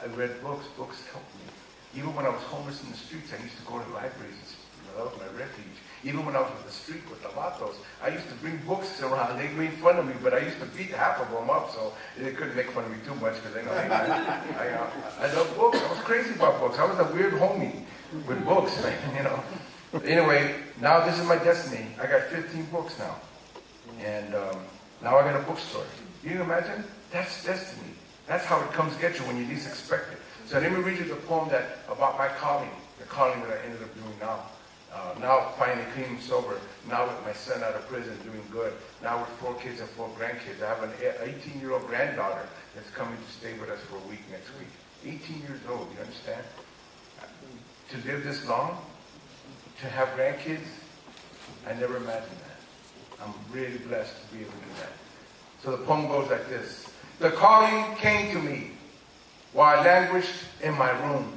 I read books. Books helped me. Even when I was homeless in the streets, I used to go to libraries. That was my refuge. Even when I was in the street with the latos, I used to bring books around. They made fun of me, but I used to beat half of them up, so they couldn't make fun of me too much because they know I love books. I was crazy about books. I was a weird homie with books, man. Anyway, now this is my destiny. I got 15 books now, and now I got a bookstore. You can imagine? That's destiny. That's how it comes get you when you least expect it. So let me read you the poem about my calling, the calling that I ended up doing now. Now finally clean and sober. Now with my son out of prison doing good. Now with 4 kids and 4 grandkids. I have an 18-year-old granddaughter that's coming to stay with us for a week next week. 18 years old, you understand? To live this long, to have grandkids, I never imagined that. I'm really blessed to be able to do that. So the poem goes like this. The calling came to me while I languished in my room.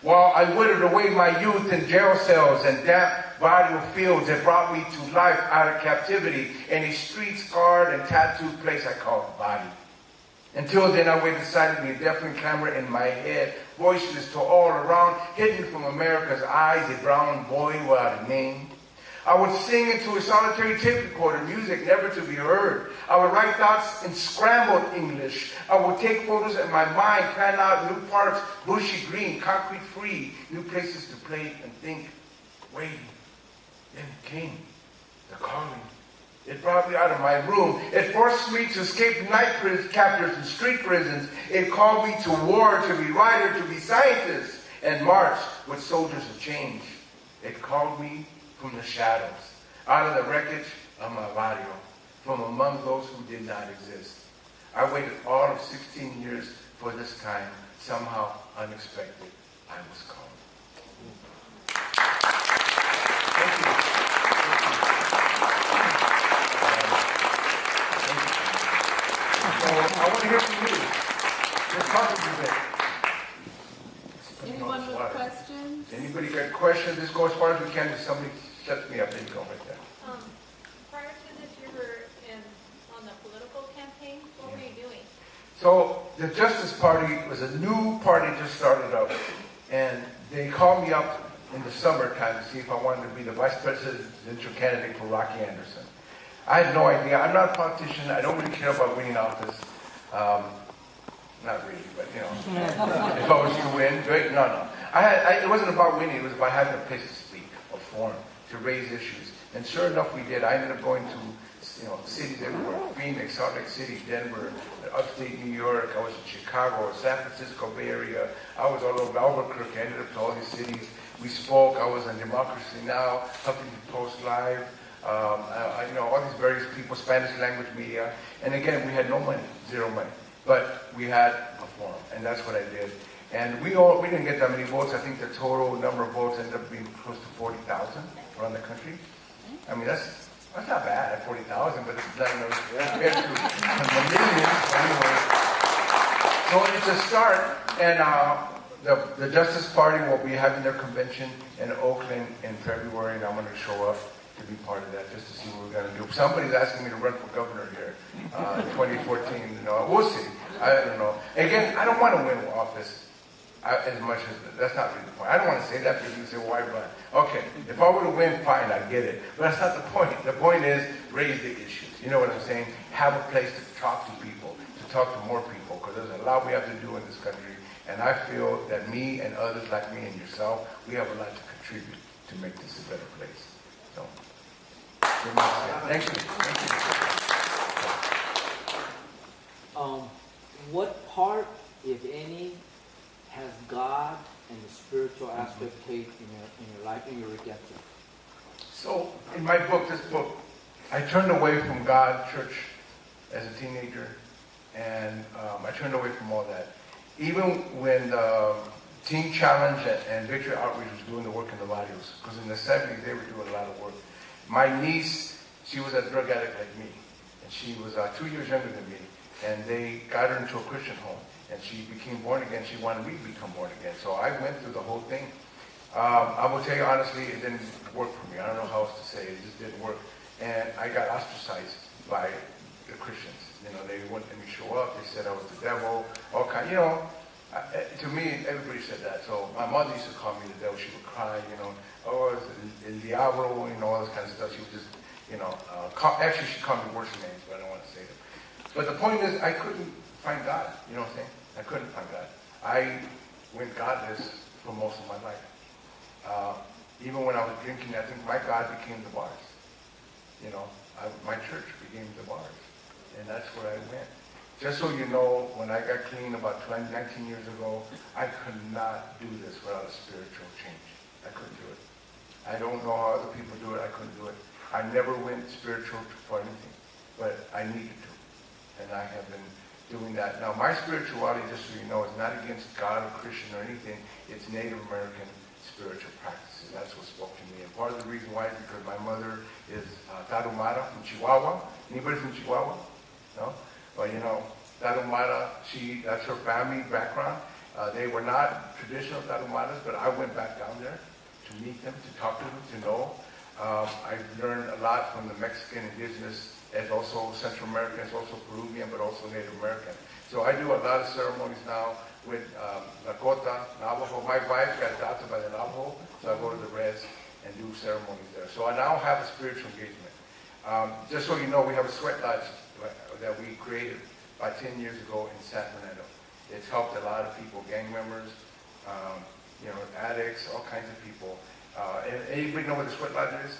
While I withered away my youth in jail cells and damp barrio fields that brought me to life out of captivity in a street-scarred and tattooed place I called body. Until then, I waited silently, a deafening clamor in my head, voiceless to all around, hidden from America's eyes, a brown boy without a name. I would sing into a solitary tape recorder, music never to be heard. I would write thoughts in scrambled English. I would take photos in my mind, plan out new parks, bushy green, concrete free, new places to play and think, waiting. Then it came, the calling. It brought me out of my room. It forced me to escape night captors and street prisons. It called me to war, to be writer, to be scientist, and march with soldiers of change. It called me from the shadows, out of the wreckage of my barrio, from among those who did not exist. I waited all of 16 years for this time. Somehow, unexpected, I was called. Thank you. So I want to hear from you. Let's talk a bit. Anyone with questions? Anybody got questions? Let's go as far as we can. If somebody sets me up, then you go right there. Prior to this, you were on the political campaign. What were you doing? So the Justice Party was a new party just started up, and they called me up in the summertime to see if I wanted to be the vice presidential candidate for Rocky Anderson. I had no idea. I'm not a politician. I don't really care about winning office. Not really, but if I was to win, great. No. It wasn't about winning. It was about having a place to speak, a forum, to raise issues. And sure enough, we did. I ended up going to cities everywhere: Phoenix, Salt Lake City, Denver, upstate New York. I was in Chicago, San Francisco Bay Area. I was all over Albuquerque. I ended up to all these cities. We spoke. I was on Democracy Now!, Huffington Post Live. All these various people, Spanish language media. And again, we had no money, zero money. But we had a forum, and that's what I did. And we didn't get that many votes. I think the total number of votes ended up being close to 40,000 around the country. I mean, that's not bad at 40,000, but it's not compared to the millions. Anyway. So it's a start, and the Justice Party will be having their convention in Oakland in February, and I'm going to show up to be part of that, just to see what we're going to do. Somebody's asking me to run for governor here in 2014. We'll see. I don't know. Again, I don't want to win office as much as that's not really the point. I don't want to say that because you say, why run? Okay, if I were to win, fine, I get it. But that's not the point. The point is raise the issues. You know what I'm saying? Have a place to talk to people, to talk to more people, because there's a lot we have to do in this country. And I feel that me and others like me and yourself, we have a lot to contribute to make this a better place. So. Thank you. What part, if any, has God and the spiritual aspect played in your life, in your redemption? So, in my book, I turned away from God, church, as a teenager, and I turned away from all that. Even when Teen Challenge and Victory Outreach was doing the work in the barrios, because in the 70s they were doing a lot of work. My niece, she was a drug addict like me, and she was 2 years younger than me, and they got her into a Christian home, and she became born again. She wanted me to become born again, so I went through the whole thing. I will tell you honestly, it didn't work for me. I don't know how else to say it. It just didn't work, and I got ostracized by the Christians. They wouldn't let me show up. They said I was the devil, all kind. To me, everybody said that. So my mother used to call me the devil. She would cry, you know, oh, it's el diablo, you know, all this kind of stuff. She would just, you know, actually she called me worse names, but I don't want to say them. But the point is, I couldn't find God, you know what I'm saying? I couldn't find God. I went godless for most of my life. Even when I was drinking, I think my God became the bars. You know, my church became the bars. And that's where I went. Just so you know, when I got clean about 19 years ago, I could not do this without a spiritual change. I couldn't do it. I don't know how other people do it. I couldn't do it. I never went spiritual for anything, but I needed to. And I have been doing that. Now, my spirituality, just so you know, is not against God or Christian or anything. It's Native American spiritual practices. That's what spoke to me. And part of the reason why is because my mother is Tarahumara from Chihuahua. Anybody from Chihuahua? No? Well, you know, Tarahumara, that's her family background. They were not traditional Tarahumaras, but I went back down there to meet them, to talk to them, to know. I've learned a lot from the Mexican indigenous, as also Central American, as also Peruvian, but also Native American. So I do a lot of ceremonies now with Lakota, Navajo. My wife got adopted by the Navajo, so I go to the Reds and do ceremonies there. So I now have a spiritual engagement. Just so you know, we have a sweat lodge that we created about 10 years ago in San Fernando. It's helped a lot of people, gang members, you know, addicts, all kinds of people. And anybody know what the sweat lodge is?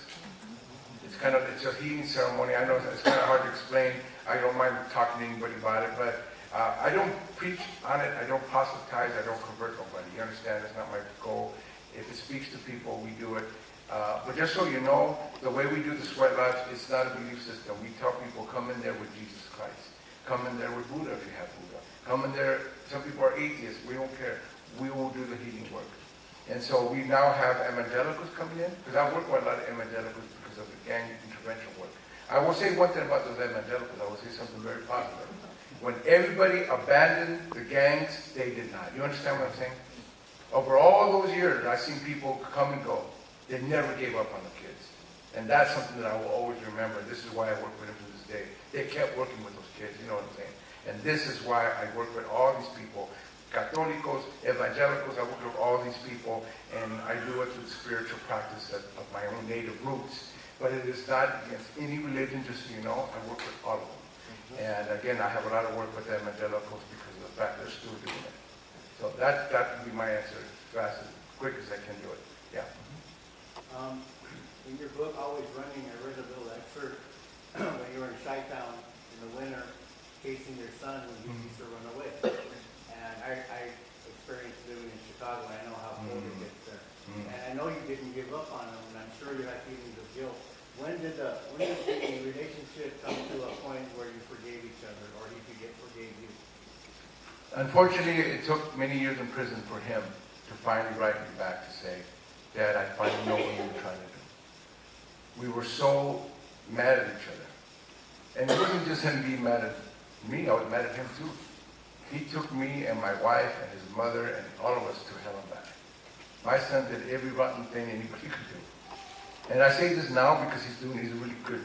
It's a healing ceremony. I know it's kind of hard to explain. I don't mind talking to anybody about it, but I don't preach on it. I don't proselytize. I don't convert nobody. You understand? That's not my goal. If it speaks to people, we do it. But just so you know, the way we do the sweat lodge, it's not a belief system. We tell people, come in there with Jesus Christ. Come in there with Buddha if you have Buddha. Come in there, some people are atheists. We don't care. We will do the healing work. And so we now have evangelicals coming in, because I work with a lot of evangelicals because of the gang intervention work. I will say one thing about those evangelicals. I will say something very positive. When everybody abandoned the gangs, they did not. You understand what I'm saying? Over all those years, I've seen people come and go. They never gave up on the kids. And that's something that I will always remember. This is why I work with them to this day. They kept working with those kids, you know what I'm saying? And this is why I work with all these people. Catholicos, evangelicals, I work with all these people, and I do it through the spiritual practice of my own native roots. But it is not against any religion, just so you know. I work with all of them. And again, I have a lot of work with evangelicals because of the fact they're still doing it. So that would be my answer, as fast, as quick as I can do it. Yeah. In your book, Always Running, I read a little excerpt when you were in Chi-Town in the winter, chasing your son when he used to run away. And I experienced living in Chicago, and I know how cold it gets there. And I know you didn't give up on him, and I'm sure you had feelings of guilt. When did the relationship come to a point where you forgave each other, or he forgave you? Unfortunately, it took many years in prison for him to finally write me back to say, Dad, I finally know what you were trying to do. We were so mad at each other. And it wasn't just him being mad at me, I was mad at him too. He took me and my wife and his mother and all of us to hell and back. My son did every rotten thing anybody could do. And I say this now because he's a really good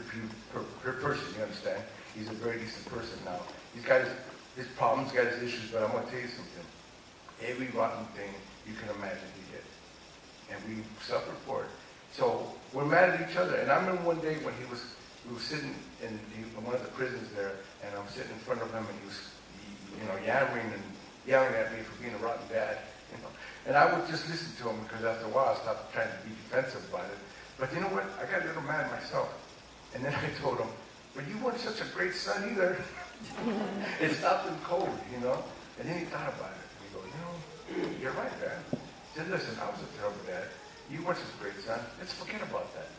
person, you understand? He's a very decent person now. He's got his problems, got his issues, but I'm going to tell you something. Every rotten thing you can imagine he did. And we suffered for it. So we're mad at each other. And I remember one day when we were sitting in one of the prisons there, and I'm sitting in front of him, and he was, yammering and yelling at me for being a rotten dad, And I would just listen to him because after a while I stopped trying to be defensive about it. But you know what? I got a little mad myself. And then I told him, but you weren't such a great son either. It stopped him cold, And then he thought about it. And he goes, you're right, Dad. He said, listen, I was a terrible dad. You weren't such a great son. Let's forget about that.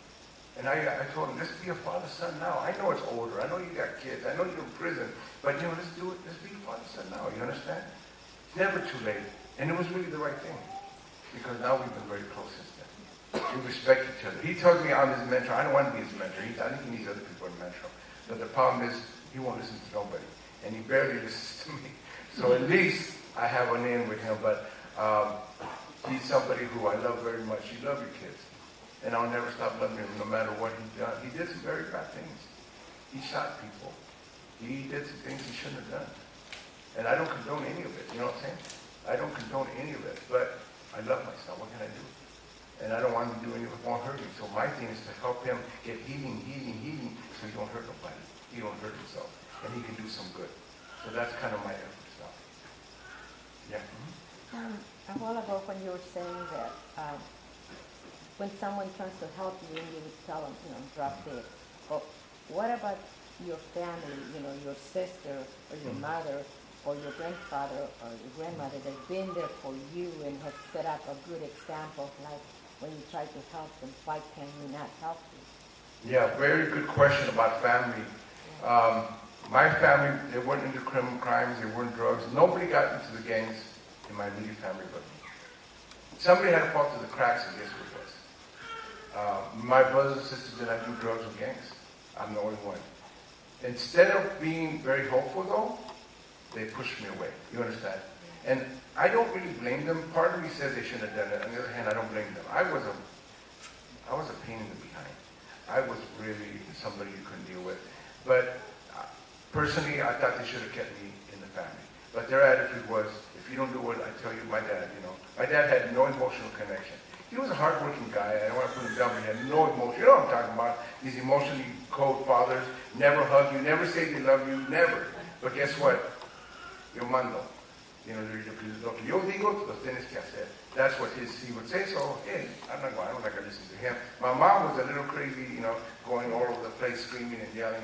And I told him, let's be a father-son now. I know it's older. I know you got kids. I know you're in prison. But, let's do it. Let's be a father-son now. You understand? It's never too late. And it was really the right thing. Because now we've been very close since then. We respect each other. He told me I'm his mentor. I don't want to be his mentor. I think he needs other people to mentor him. But the problem is, he won't listen to nobody. And he barely listens to me. So at least I have an in with him. But he's somebody who I love very much. You love your kids. And I'll never stop loving him no matter what he's done. He did some very bad things. He shot people. He did some things he shouldn't have done. And I don't condone any of it. You know what I'm saying? I don't condone any of it, but I love my son. What can I do? And I don't want him to do anything that won't hurt him. So my thing is to help him get healing, so he don't hurt nobody. He don't hurt himself, and he can do some good. So that's kind of my efforts now. Yeah. A while ago when you were saying that when someone tries to help you and you would tell them, drop dead. But what about your family, your sister or your mother or your grandfather or your grandmother? They've been there for you and have set up a good example, like when you try to help them, why can you not help them? Yeah, very good question about family. My family, they weren't into criminal crimes, they weren't drugs. Nobody got into the gangs in my immediate family but me. Somebody had to fall through the cracks, and guess what it was? My brothers and sisters did not do drugs or gangs. I'm the only one. Instead of being very hopeful, though, they pushed me away. You understand? And I don't really blame them. Part of me says they shouldn't have done it. On the other hand, I don't blame them. I was a pain in the behind. I was really somebody you couldn't deal with. But personally, I thought they should have kept me in the family. But their attitude was, if you don't do it, I tell you, my dad, my dad had no emotional connection. He was a hardworking guy. I don't want to put him down, but he had no emotion. You know what I'm talking about? These emotionally cold fathers never hug you, never say they love you, never. But guess what? Yo mando. Lo que yo digo, lo tienes que hacer. That's what he would say. So, hey, I don't like to listen to him. My mom was a little crazy, going all over the place, screaming and yelling,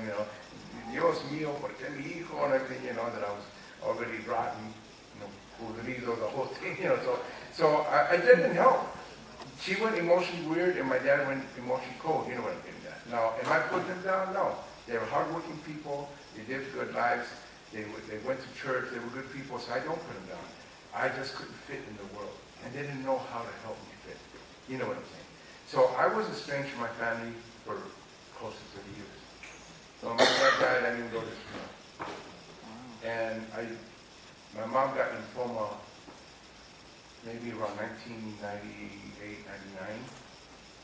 Dios mío, porque mi hijo, and everything, that I was already rotten, podrido, the whole thing, So I didn't help. She went emotionally weird, and my dad went emotionally cold. You know what I'm getting at. Now, am I putting them down? No. They were hardworking people. They lived good lives. They went to church. They were good people, so I don't put them down. I just couldn't fit in the world, and they didn't know how to help me fit. You know what I'm saying? So I was estranged from my family for close to 30 years. So when my dad died, I didn't go to his funeral. And my mom got lymphoma maybe around 1998, 99,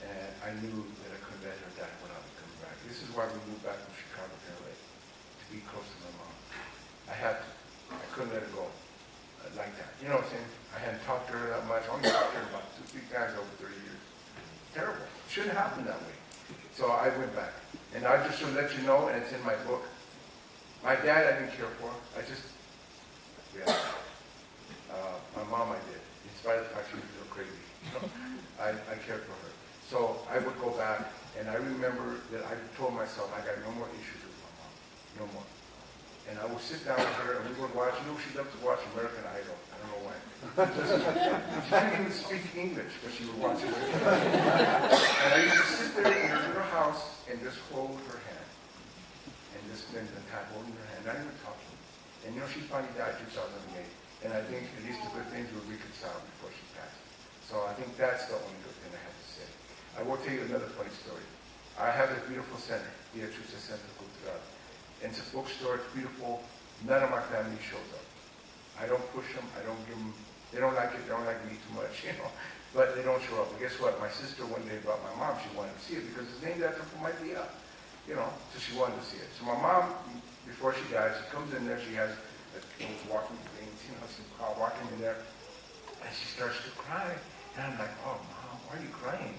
and I knew that I couldn't let her die without me coming back. This is why we moved back from Chicago to LA, to be close to my mom. I had to. I couldn't let her go like that. You know what I'm saying? I hadn't talked to her that much. I only talked to her about 2-3 times over 30 years. Terrible. It shouldn't happen that way. So I went back. And I just should let you know, and it's in my book. My dad I didn't care for. My mom I did. In spite of the fact she was a little crazy. I cared for her. So I would go back, and I remember that I told myself I got no more issues with my mom. No more. And I would sit down with her, and we would watch. She loved to watch American Idol. I don't know why. She didn't even speak English, but she would watch it. And I used to sit there in her little house and just hold her hand. And just spend the time holding her hand, not even talking. And she finally died in 2008. And I think at least the good things were reconciled before she passed. So I think that's the only good thing I have to say. I will tell you another funny story. I have this beautiful center, Beatriz Centro Cultural. And it's a bookstore, it's beautiful. None of my family shows up. I don't push them, I don't give them, they don't like it, they don't like me too much, but they don't show up. But guess what? My sister one day brought my mom, she wanted to see it because it's named after my Dia, so she wanted to see it. So my mom, before she died, she comes in there, she has those walking things, she's walking in there, and she starts to cry. And I'm like, oh, Mom, why are you crying,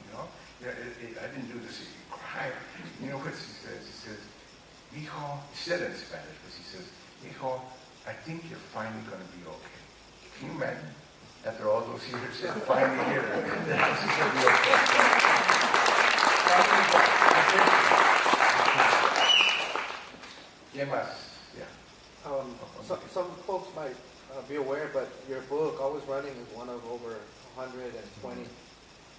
I didn't do this, you cry. You know what she says? She says, Mijo, she said it in Spanish, but she says, Mijo, I think you're finally going to be okay. Can you imagine? After all those years, finally here, that she's going to be okay. ¿Qué más? Yeah. Some folks might be aware, but your book, Always Running, is one of over 120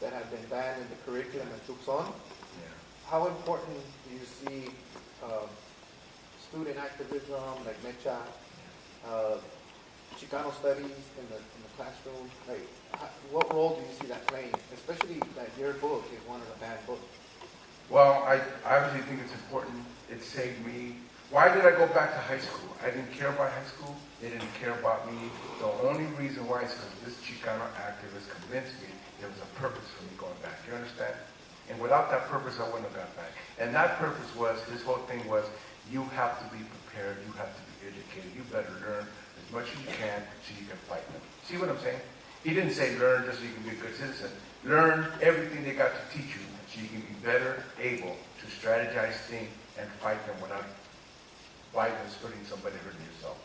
that have been banned in the curriculum at Tucson. Yeah. How important do you see student activism like Mecha, Chicano studies in the classroom? Like, what role do you see that playing? Especially that your book is one of the banned books. Well, I obviously think it's important. It saved me. Why did I go back to high school? I didn't care about high school. They didn't care about me. The only reason why is because this Chicano activist convinced me there was a purpose for me going back. You understand? And without that purpose, I wouldn't have gone back. And that purpose was, his whole thing was, you have to be prepared. You have to be educated. You better learn as as much as you can so you can fight them. See what I'm saying? He didn't say learn just so you can be a good citizen. Learn everything they got to teach you so you can be better able to strategize, think, and fight them without violence, hurting somebody, hurting yourself.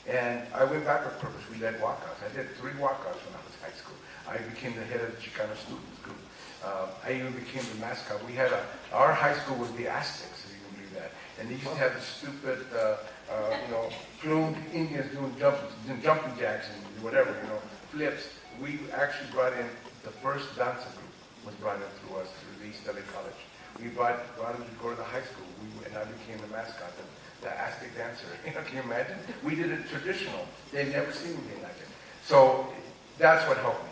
And I went back with purpose. We led walkouts. I did 3 walkouts when I was in high school. I became the head of the Chicano students group. I even became the mascot. We had our high school was the Aztecs, if you can believe that. And they used to have the stupid, plumed Indians doing jumping jacks and whatever, flips. We actually brought in the first dancer group was brought in through us through the East LA College. We brought them to go to the high school, and I became the mascot. The Aztec dancer. Can you imagine? We did it traditional. They'd never seen anything like it. So that's what helped me.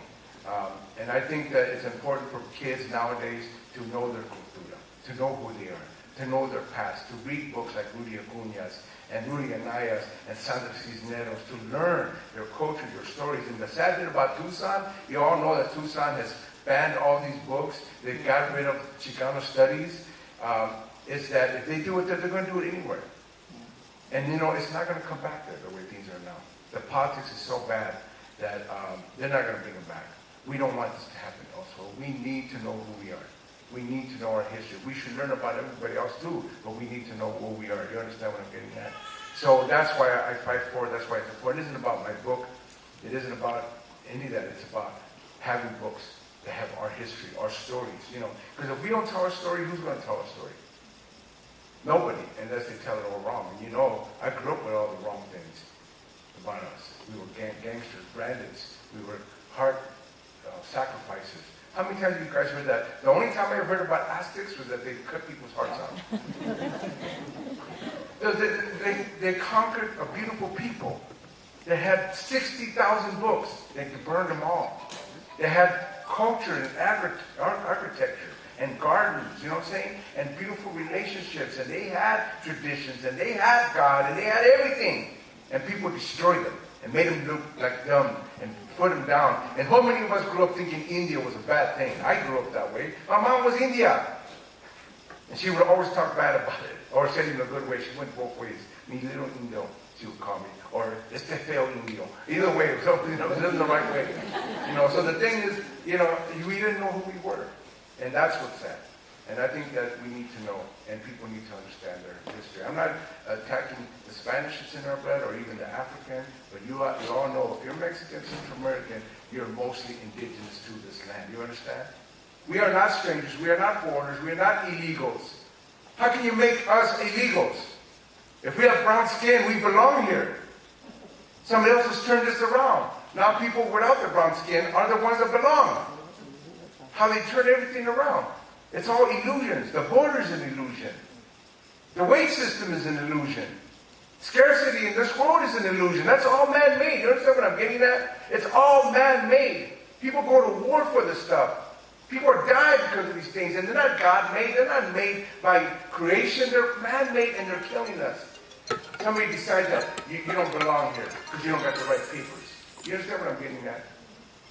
And I think that it's important for kids nowadays to know their cultura, to know who they are, to know their past, to read books like Rudy Acuña's and Rudy Anayas and Sandra Cisneros, to learn their culture, their stories. And the sad thing about Tucson, you all know that Tucson has banned all these books. They got rid of Chicano studies. Is that if they do it, they're going to do it anywhere. And it's not going to come back there the way things are now. The politics is so bad that they're not going to bring them back. We don't want this to happen also. We need to know who we are. We need to know our history. We should learn about everybody else too, but we need to know who we are. You understand what I'm getting at? So that's why I fight for it. That's why it's important. It isn't about my book. It isn't about any of that. It's about having books that have our history, our stories, Because if we don't tell our story, who's going to tell our story? Nobody, unless they tell it all wrong. And I grew up with all the wrong things about us. We were gangsters, bandits. We were heart sacrifices. How many times have you guys heard that? The only time I ever heard about Aztecs was that they cut people's hearts out. They conquered a beautiful people. They had 60,000 books. They could burn them all. They had culture and architecture and gardens, you know what I'm saying? And beautiful relationships, and they had traditions, and they had God, and they had everything. And people destroyed them and made them look like dumb and put them down. And how many of us grew up thinking India was a bad thing? I grew up that way. My mom was India. And she would always talk bad about it, or say it in a good way. She went both ways. Mi little Indio, she would call me, or este feo Indio. Either way, so, it was the right way. So the thing is, we didn't know who we were. And that's what's sad. And I think that we need to know, and people need to understand their history. I'm not attacking the Spanish that's in our blood, or even the African, but you all know, if you're Mexican, Central American, you're mostly indigenous to this land. You understand? We are not strangers. We are not foreigners. We are not illegals. How can you make us illegals? If we have brown skin, we belong here. Somebody else has turned this around. Now people without the brown skin are the ones that belong. How they turn everything around. It's all illusions. The border is an illusion. The wage system is an illusion. Scarcity in this world is an illusion. That's all man-made. You understand what I'm getting at? It's all man-made. People go to war for this stuff. People are dying because of these things, and they're not God-made. They're not made by creation. They're man-made, and they're killing us. Somebody decides that you don't belong here because you don't got the right papers. You understand what I'm getting at?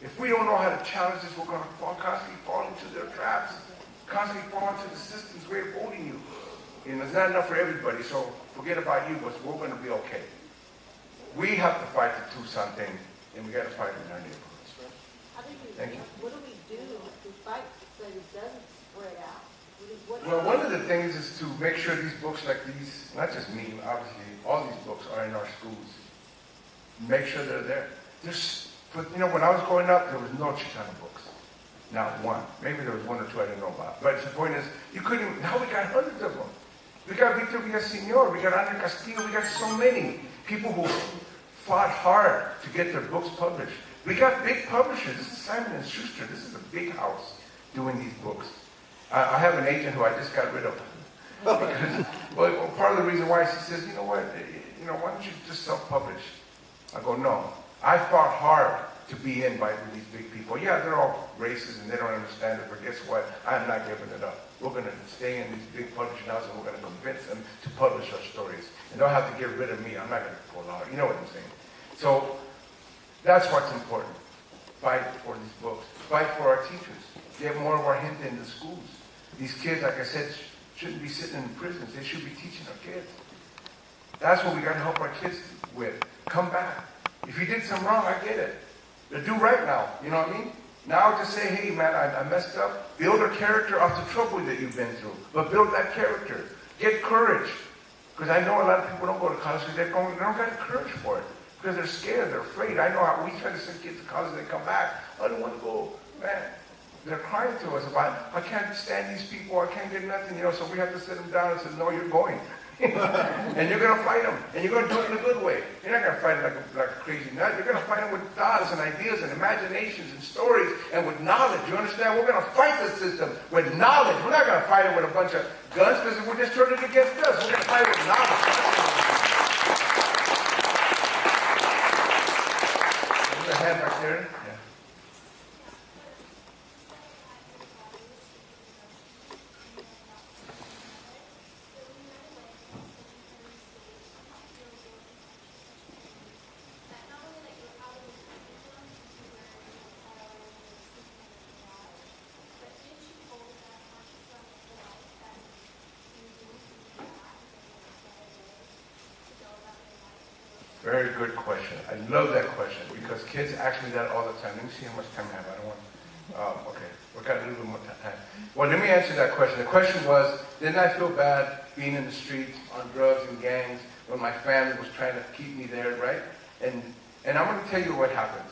If we don't know how to challenge this, we're going to constantly fall into their traps, constantly fall into the system's way of holding you. It's not enough for everybody, so forget about you, but we're going to be okay. We have to fight the Tucson thing, and we got to fight in our neighborhoods. Thank you. What do we do to fight so it doesn't spread out? Well, one of the things is to make sure these books like these, not just me, obviously, all these books are in our schools. Make sure they're there. When I was growing up, there was no Chicano books. Not one. Maybe there was one or two I didn't know about. But the point is, now we got hundreds of them. We got Victor Villaseñor, we got Andre Castillo, we got so many people who fought hard to get their books published. We got big publishers. This is Simon & Schuster. This is a big house doing these books. I have an agent who I just got rid of. Because, well, part of the reason why, she says, you know what, why don't you just self-publish? I go, no. I fought hard to be in with these big people. Yeah, they're all racist and they don't understand it, but guess what? I'm not giving it up. We're going to stay in these big publishing houses and we're going to convince them to publish our stories. And they'll have to get rid of me. I'm not going to pull out. You know what I'm saying? So that's what's important. Fight for these books. Fight for our teachers. Get more of our gente in the schools. These kids, like I said, shouldn't be sitting in prisons. They should be teaching our kids. That's what we got to help our kids with. Come back. If you did something wrong, I get it. But do right now, you know what I mean? Now just say, hey man, I messed up. Build a character off the trouble that you've been through. But build that character. Get courage. Because I know a lot of people don't go to college because they don't got courage for it. Because they're scared, they're afraid. I know how we try to send kids to college, they come back. I don't want to go. Man, they're crying to us about, I can't stand these people, I can't get nothing, so we have to sit them down and say, no, you're going. And you're going to fight them. And you're going to do it in a good way. You're not going to fight them like a crazy nut. You're going to fight them with thoughts and ideas and imaginations and stories and with knowledge. You understand? We're going to fight the system with knowledge. We're not going to fight it with a bunch of guns because we're just turning it against us. We're going to fight it with knowledge. There's a hand back there. Yeah. Very good question. I love that question because kids ask me that all the time. Let me see how much time I have. I don't want. Okay, we got a little bit more time. Well, let me answer that question. The question was, didn't I feel bad being in the streets on drugs and gangs when my family was trying to keep me there, right? And I'm going to tell you what happens.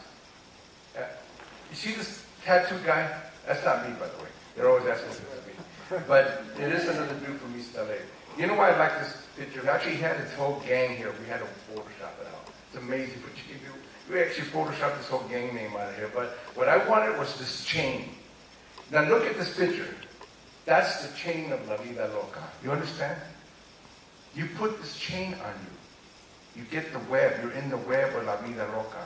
You see this tattooed guy? That's not me, by the way. They're always asking if it's me. But it is another dude from East LA. You know why I like this picture? We actually had this whole gang here. We had to Photoshop it out. It's amazing what you can do. We actually Photoshopped this whole gang name out of here. But what I wanted was this chain. Now look at this picture. That's the chain of La Vida Loca. You understand? You put this chain on you. You get the web. You're in the web of La Vida Loca.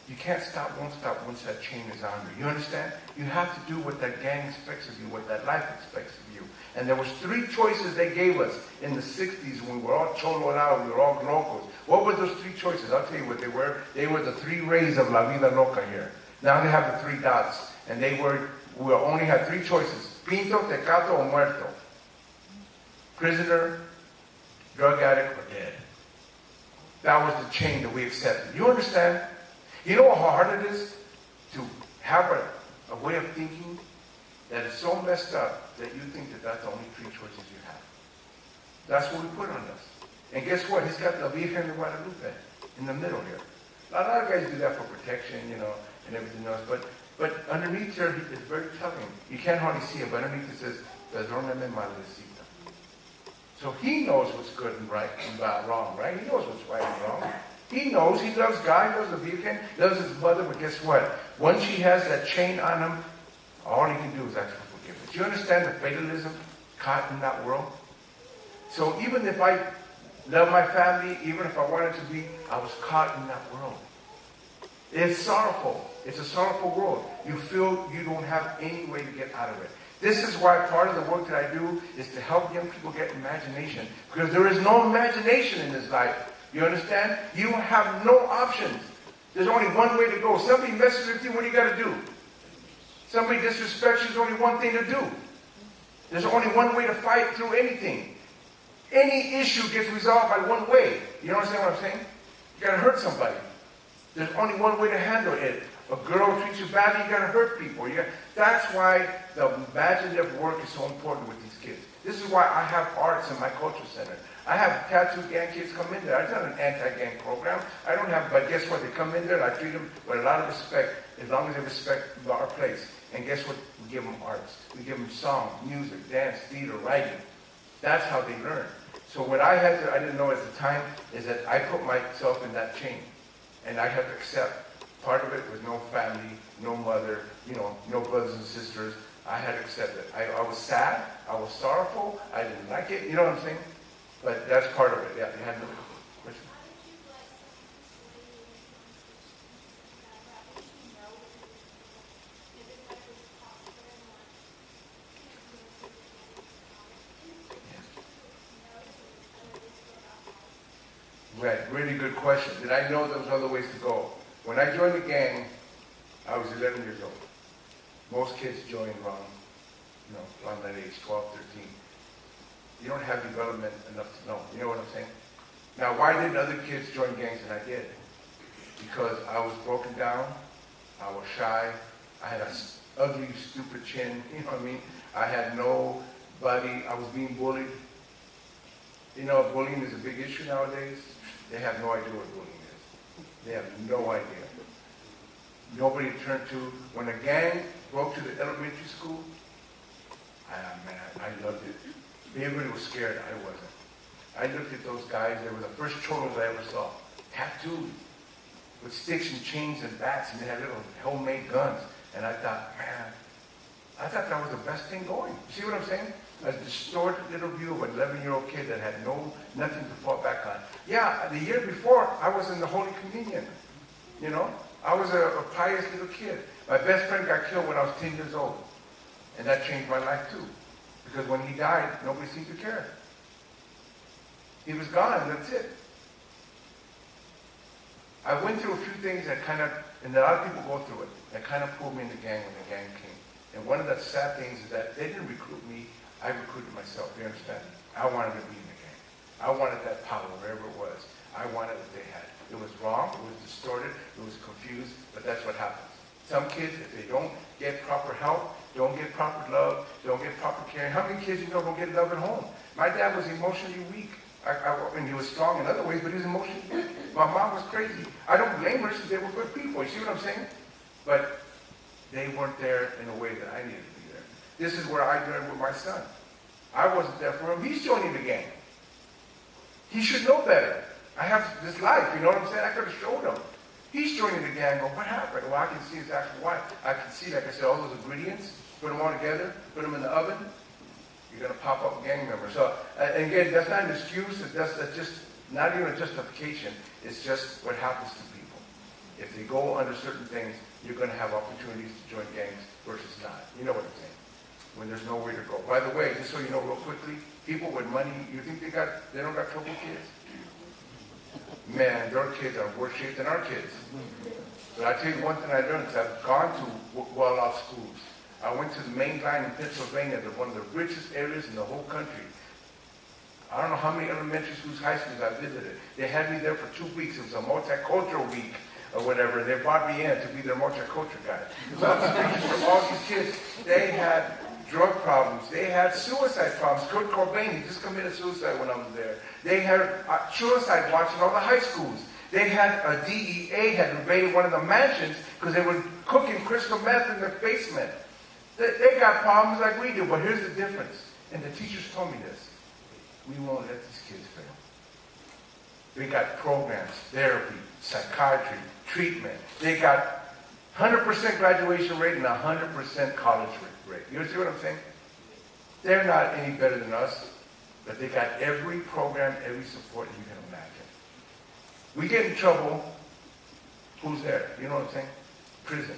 You can't stop, won't stop once that chain is on you. You understand? You have to do what that gang expects of you, what that life expects of you. And there was 3 choices they gave us in the 60s when we were all cholorados, we were all locos. What were those 3 choices? I'll tell you what they were. They were the 3 rays of La Vida Loca here. Now they have the 3 dots. And we only had 3 choices. Pinto, Tecato, or Muerto. Prisoner, drug addict, or dead. That was the chain that we accepted. You understand? You know how hard it is to have a way of thinking that is so messed up that you think that that's the only 3 choices you have. That's what we put on us. And guess what? He's got the Virgen de Guadalupe in the middle here. A lot of guys do that for protection, and everything else. But underneath here, it's very telling. You can't hardly see it, but underneath it says, Perdóname, Madrecita. So he knows what's good and right and wrong, right? He knows what's right and wrong. He knows. He loves God. He loves the Virgen. He loves his mother. But guess what? Once he has that chain on him, all he can do is ask for forgiveness. You understand the fatalism caught in that world? So even if I love my family, even if I wanted to be, I was caught in that world. It's sorrowful. It's a sorrowful world. You feel you don't have any way to get out of it. This is why part of the work that I do is to help young people get imagination. Because there is no imagination in this life. You understand? You have no options. There's only one way to go. Somebody messes with you, what do you got to do? Somebody disrespects you, there's only one thing to do. There's only one way to fight through anything. Any issue gets resolved by one way. You understand what I'm saying? You got to hurt somebody. There's only one way to handle it. A girl treats you badly, you got to hurt people. That's why the imaginative work is so important with these kids. This is why I have arts in my culture center. I have tattooed gang kids come in there. It's not an anti-gang program. I don't have, but guess what? They come in there and I treat them with a lot of respect, as long as they respect our place. And guess what? We give them arts. We give them song, music, dance, theater, writing. That's how they learn. So what I didn't know at the time, is that I put myself in that chain. And I had to accept. Part of it was no family, no mother, no brothers and sisters. I had to accept it. I was sad. I was sorrowful. I didn't like it. You know what I'm saying? But that's part of it. Yeah, you had no question. Right, really good question. Did I know there was other ways to go? When I joined the gang, I was 11 years old. Most kids join around that age, 12, 13. You don't have development enough to know. You know what I'm saying? Now, why didn't other kids join gangs and I did? because I was broken down, I was shy, I had a ugly, stupid chin, you know what I mean? I had nobody, I was being bullied. You know, bullying is a big issue nowadays. They have no idea what bullying is. They have no idea. Nobody to turn to. When a gang broke to the elementary school, man, I loved it. Everybody was scared. I wasn't. I looked at those guys. They were the first cholos I ever saw. Tattooed with sticks and chains and bats, and they had little homemade guns. And I thought, man, I thought that was the best thing going. You see what I'm saying? A distorted little view of an 11-year-old kid that had nothing to fall back on. Yeah, the year before, I was in the Holy Communion. You know? I was a pious little kid. My best friend got killed when I was 10 years old. And that changed my life too. Because when he died, nobody seemed to care. He was gone, that's it. I went through a few things that kind of, and a lot of people go through it, that kind of pulled me in the gang when the gang came. And one of the sad things is that they didn't recruit me, I recruited myself, you understand? I wanted to be in the gang. I wanted that power, wherever it was. I wanted what they had. It was wrong, it was distorted, it was confused, but that's what happens. Some kids, if they don't get proper help, don't get proper love, don't get proper care. How many kids you know don't get love at home? My dad was emotionally weak. And he was strong in other ways, but he was emotionally weak. My mom was crazy. I don't blame her, they were good people. You see what I'm saying? But they weren't there in a way that I needed to be there. This is where I learned with my son. I wasn't there for him. He's joining the gang. He should know better. I have this life, you know what I'm saying? I could have showed him. He's joining the gang. Go, what happened? Well, I can see exactly why. I can see, like I said, all those ingredients, put them all together, put them in the oven, you're going to pop up a gang member. So, and again, that's not an excuse. That's just not even a justification. It's just what happens to people. If they go under certain things, you're going to have opportunities to join gangs versus not. You know what I'm saying? When there's nowhere to go. By the way, just so you know real quickly, people with money, you think they don't got trouble kids? Man, their kids are worse shape than our kids. But I tell you one thing I learned is I've gone to well-off schools. I went to the main line in Pennsylvania. They're one of the richest areas in the whole country. I don't know how many elementary schools, high schools I visited. They had me there for 2 weeks. It was a multicultural week or whatever. They brought me in to be their multicultural guy. So I'm speaking from all these kids. They had drug problems. They had suicide problems. Kurt Cobain, he just committed suicide when I was there. They had suicide watch in all the high schools. They had a DEA had invaded one of the mansions because they were cooking crystal meth in the basement. They got problems like we do, but here's the difference. And the teachers told me this. We won't let these kids fail. They got programs, therapy, psychiatry, treatment. They got 100% graduation rate and 100% college rate. You see what I'm saying? They're not any better than us, but they got every program, every support you can imagine. We get in trouble, who's there? You know what I'm saying? Prison.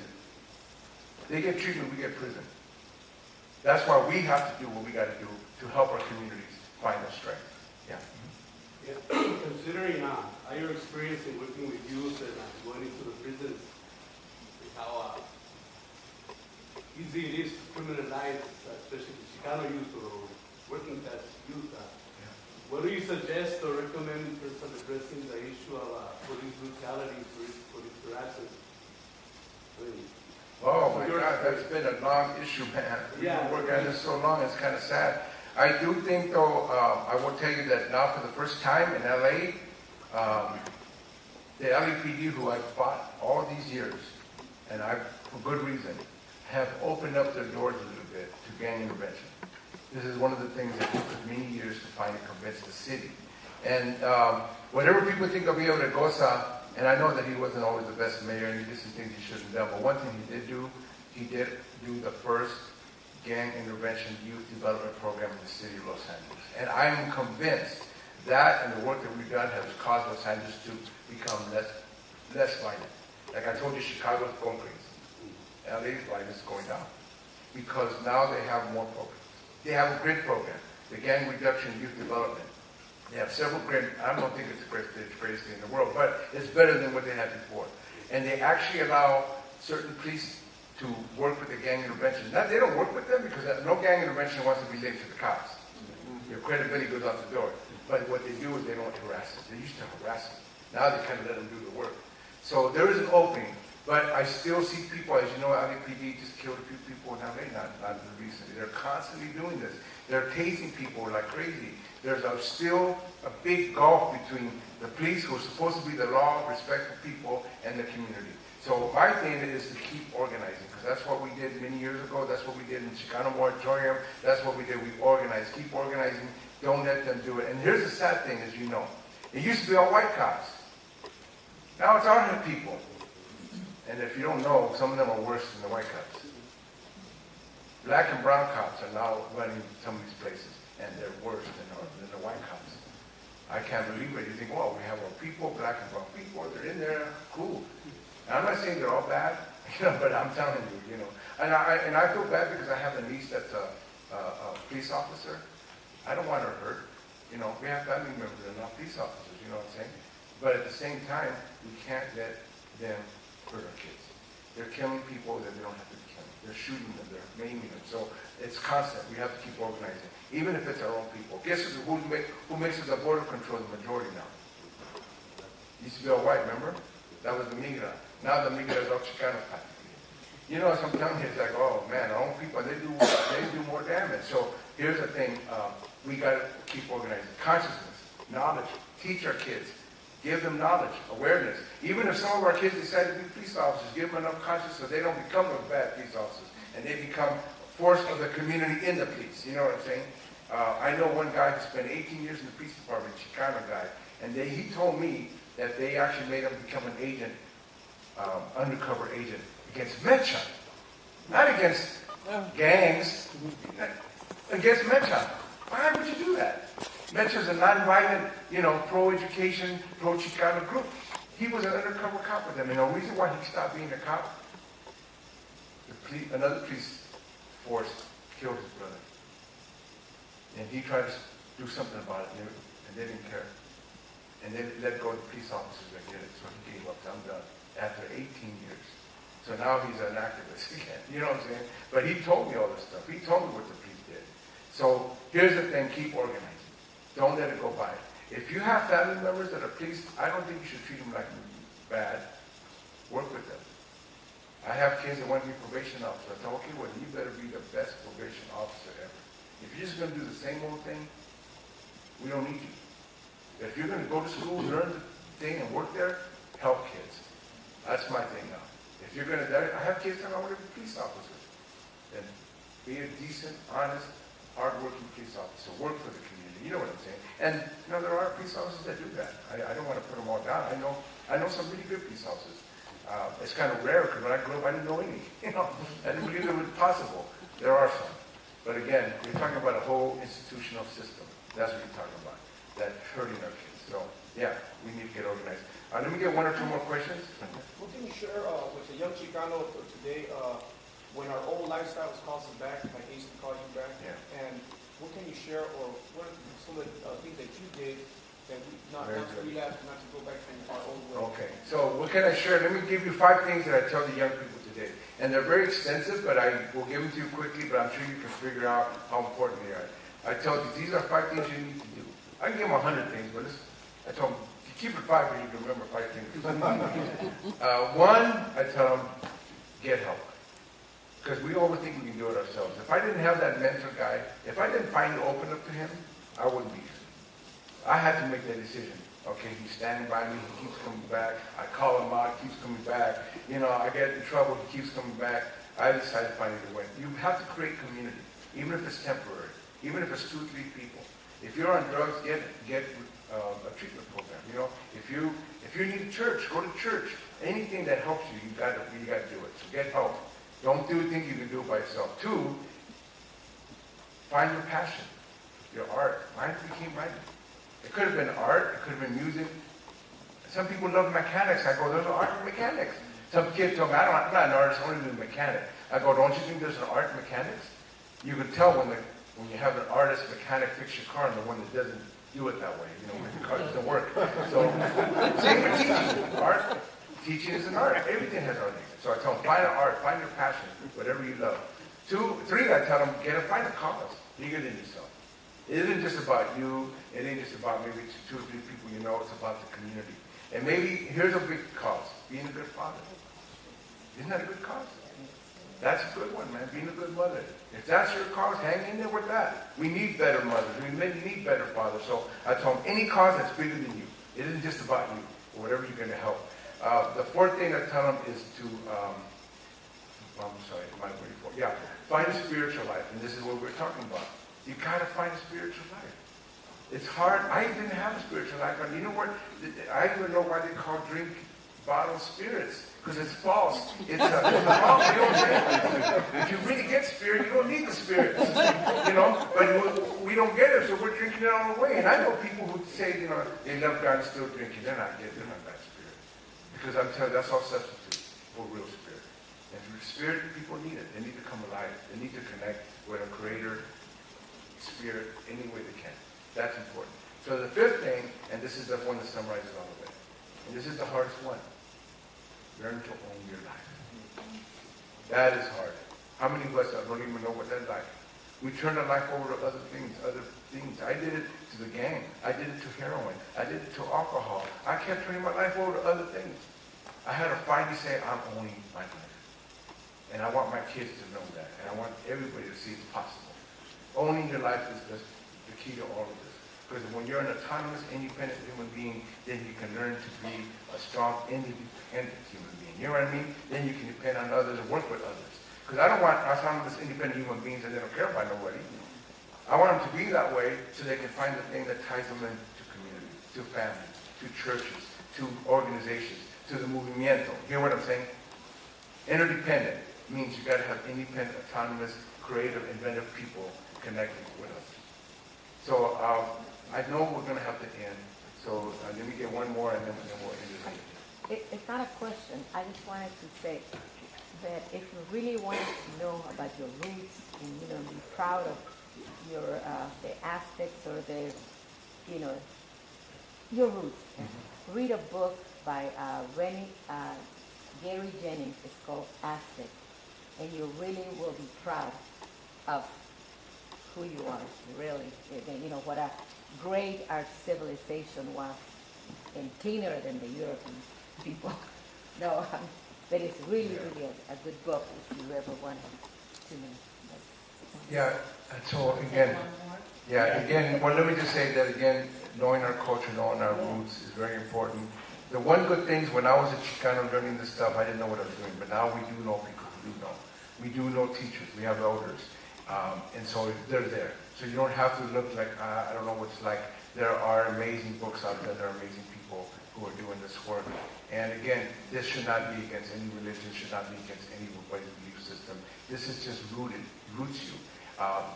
They get treatment, we get prison. That's why we have to do what we got to do to help our communities find their strength. Yeah. Considering your experience in working with youth and going into the prisons, how easy it is to criminalize, especially the Chicano youth or working class youth. What do you suggest or recommend in terms of addressing the issue of police brutality, police harassment? Oh my God, that's been a long issue, man. We've been working on this so long, it's kind of sad. I do think, though, I will tell you that now for the first time in LA, the LAPD, who I've fought all these years, and for good reason, have opened up their doors a little bit to gang intervention. This is one of the things that took us many years to finally convince the city. And whatever people think of Miguel Regosa, and I know that he wasn't always the best mayor and he did some things he shouldn't have done, but one thing he did do the first gang intervention youth development program in the city of Los Angeles. And I'm convinced that and the work that we've done has caused Los Angeles to become less violent. Like I told you, Chicago's going crazy. LA's violence is going down. Because now they have more programs. They have a great program, the Gang Reduction Youth Development. They have several great, I don't think it's the greatest thing in the world, but it's better than what they had before. And they actually allow certain police to work with the gang intervention. Now, they don't work with them because no gang intervention wants to be linked to the cops. Your credibility goes out the door. But what they do is they don't harass them. They used to harass them. Now they kind of let them do the work. So there is an opening, but I still see people, as you know, LAPD just killed a few people in LA, not recently. They're constantly doing this. They're tasing people like crazy. There's still a big gulf between the police, who are supposed to be the law, respectful people, and the community. So my thing is to keep organizing, because that's what we did many years ago. That's what we did in Chicano Moratorium. That's what we did. We organized. Keep organizing. Don't let them do it. And here's the sad thing, as you know. It used to be all white cops. Now it's our people. And if you don't know, some of them are worse than the white cops. Black and brown cops are now running some of these places, and they're worse than the white cops. I can't believe it. You think, well, we have our people, black and brown people, they're in there, cool. And I'm not saying they're all bad, but I'm telling you, And I feel bad because I have a niece that's a police officer. I don't want her hurt. We have family members that are not police officers, you know what I'm saying? But at the same time, we can't let them hurt our kids. They're killing people that they don't have to be killing. They're shooting them, they're maiming them. So it's constant. We have to keep organizing, even if it's our own people. Guess who makes us a border control the majority now? Used to be all white, remember? That was the migra. Now the migra is all Chicano practically. As I'm telling you, it's like, oh man, our own people, they do more damage. So here's the thing, we got to keep organizing. Consciousness, knowledge, teach our kids. Give them knowledge, awareness. Even if some of our kids decide to be police officers, give them enough consciousness so they don't become those bad police officers, and they become force of the community in the police. You know what I'm saying? I know one guy who spent 18 years in the police department, Chicano guy, and he told me that they actually made him become an agent, undercover agent, against Mecha. Not against gangs, against Mecha. Why would you do that? Mecha is a non-violent, pro-education, pro-Chicano group. He was an undercover cop with them. And the reason why he stopped being a cop, another police force killed his brother. And he tried to do something about it, and they didn't care. And they let go of the police officers that did it, so he gave up. I'm done. After 18 years. So now he's an activist again. You know what I'm saying? But he told me all this stuff. He told me what the police did. So here's the thing, keep organizing. Don't let it go by. If you have family members that are police, I don't think you should treat them like bad. Work with them. I have kids that want to be probation officers. I tell them, okay, well, you better be the best probation officer ever. If you're just going to do the same old thing, we don't need you. If you're going to go to school, learn the thing, and work there, help kids. That's my thing now. If you're going to, I have kids that I want to be police officers. Then be a decent, honest, hard-working police officer. Work for the community. You know what I'm saying? And there are police officers that do that. I don't want to put them all down. I know some really good police officers. It's kind of rare because when I grew up, I didn't know any. I didn't believe it was possible. There are some. But again, we're talking about a whole institutional system. That's what you're talking about. That's hurting our kids. So yeah, we need to get organized. Let me get one or two more questions. What can you share with the young Chicano of today when our old lifestyle calls us back, like they used to call you back? Yeah. And what can you share, or what are some of the things that you did that we not to relapse, not to go back to our old way? Okay. So what can I share? Let me give you 5 things that I tell the young people today. And they're very extensive, but I will give them to you quickly, but I'm sure you can figure out how important they are. I tell you, these are 5 things you need to do. I can give them 100 things, but I told them, keep it 5 so you can remember 5 things. 1, I tell them, get help. Because we overthink we can do it ourselves. If I didn't have that mentor guy, if I didn't find the open up to him, I wouldn't be here. I had to make that decision. Okay, he's standing by me, he keeps coming back. I call him out, he keeps coming back. I get in trouble, he keeps coming back. I decided to find a way. You have to create community, even if it's temporary, even if it's 2 or 3 people. If you're on drugs, get a treatment program. If you need a church, go to church. Anything that helps you, you got to do it. So get help. Don't think you can do it by yourself. 2, find your passion, your art. Mine became writing. It could have been art. It could have been music. Some people love mechanics. I go, there's an art in mechanics. Some kids tell me, I'm not an artist, I want to be a mechanic. I go, don't you think there's an art in mechanics? You can tell when you have an artist mechanic fix your car and the one that doesn't do it that way, when the car doesn't work. So, same with teaching. Art, teaching is an art. Everything has art in it. So I tell them, find an art, find your passion, whatever you love. 2, 3, I tell them, find a cause bigger than yourself. It isn't just about you. It ain't just about maybe 2 or 3 people you know. It's about the community. And maybe here's a big cause, being a good father. Isn't that a good cause? That's a good one, man, being a good mother. If that's your cause, hang in there with that. We need better mothers. We need better fathers. So I told him, any cause that's bigger than you. It isn't just about you, or whatever you're going to help. The fourth thing I tell him is to, find a spiritual life. And this is what we're talking about. You got to find a spiritual life. It's hard. I didn't have a spiritual life. And you know what? I don't even know why they call drink bottled spirits. Because it's false. It's wrong. You know what I'm saying? If you really get spirit, you don't need the spirit. You know? But we don't get it, so we're drinking it all the way. And I know people who say, you know, they love God and still drinking. They're not bad spirit. Because I'm telling you, that's all substitute for real spirit. And for spirit, people need it. They need to come alive. They need to connect with a creator spirit any way they can. That's important. So the fifth thing, and this is the one that summarizes all of it, and this is the hardest one. Learn to own your life. That is hard. How many of us don't even know what that's like? We turn our life over to other things. I did it to the gang. I did it to heroin. I did it to alcohol. I kept turning my life over to other things. I had to finally say, I'm owning my life. And I want my kids to know that. And I want everybody to see it's possible. Owning your life is the key to all of this. Because when you're an autonomous, independent human being, then you can learn to be a strong, independent human being. You know what I mean? Then you can depend on others and work with others. Because I don't want autonomous, independent human beings that they don't care about nobody. I want them to be that way so they can find the thing that ties them into community, to families, to churches, to organizations, to the movimiento. You hear what I'm saying? Interdependent means you got to have independent, autonomous, creative, inventive people connecting with others. So I know we're going to have to end. So let me get one more and then we'll end it. It's not a question. I just wanted to say that if you really wanted to know about your roots and, you know, be proud of your the aspects or the, you know, your roots, read a book by Gary Jennings. It's called Aztec, and you really will be proud of who you are, really. You know, what a great our civilization was, and cleaner than the European people. No, but it's really a good book if you ever want to know. Yeah, so again, well, let me just say that again, knowing our culture, knowing our roots is very important. The one good thing is when I was a Chicano learning this stuff, I didn't know what I was doing, but now we do know people who do know. We do know teachers, we have elders, and so they're there. So you don't have to look like, I don't know what it's like. There are amazing books out there, there are amazing people who are doing this work. And again, this should not be against any religion, should not be against anybody's belief system. This is just roots you.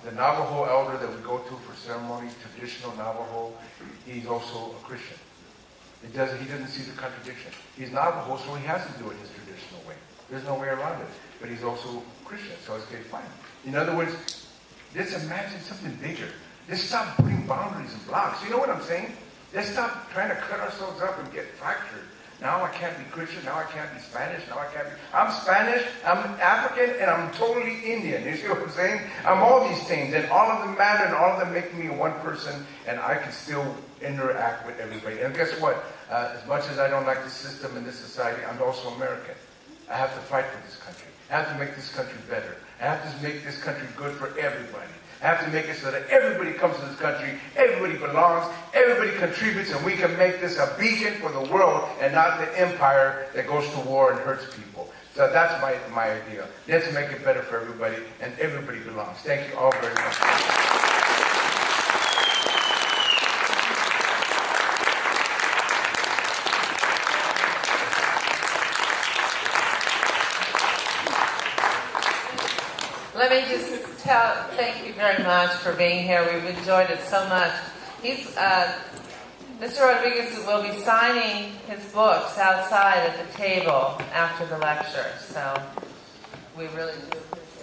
The Navajo elder that we go to for ceremony, traditional Navajo, he's also a Christian. He doesn't see the contradiction. He's Navajo, so he has to do it his traditional way. There's no way around it. But he's also Christian, so it's okay, fine. In other words, let's imagine something bigger. Let's stop putting boundaries and blocks. You know what I'm saying? Let's stop trying to cut ourselves up and get fractured. Now I can't be Christian, now I can't be Spanish, now I can't be... I'm Spanish, I'm African, and I'm totally Indian. You see what I'm saying? I'm all these things, and all of them matter, and all of them make me one person, and I can still interact with everybody. And guess what? As much as I don't like the system in this society, I'm also American. I have to fight for this country. I have to make this country better. I have to make this country good for everybody. I have to make it so that everybody comes to this country, everybody belongs, everybody contributes, and we can make this a beacon for the world and not the empire that goes to war and hurts people. So that's my idea. Let's make it better for everybody, and everybody belongs. Thank you all very much. Let me just thank you very much for being here. We've enjoyed it so much. Mr. Rodriguez will be signing his books outside at the table after the lecture, so we really do appreciate it.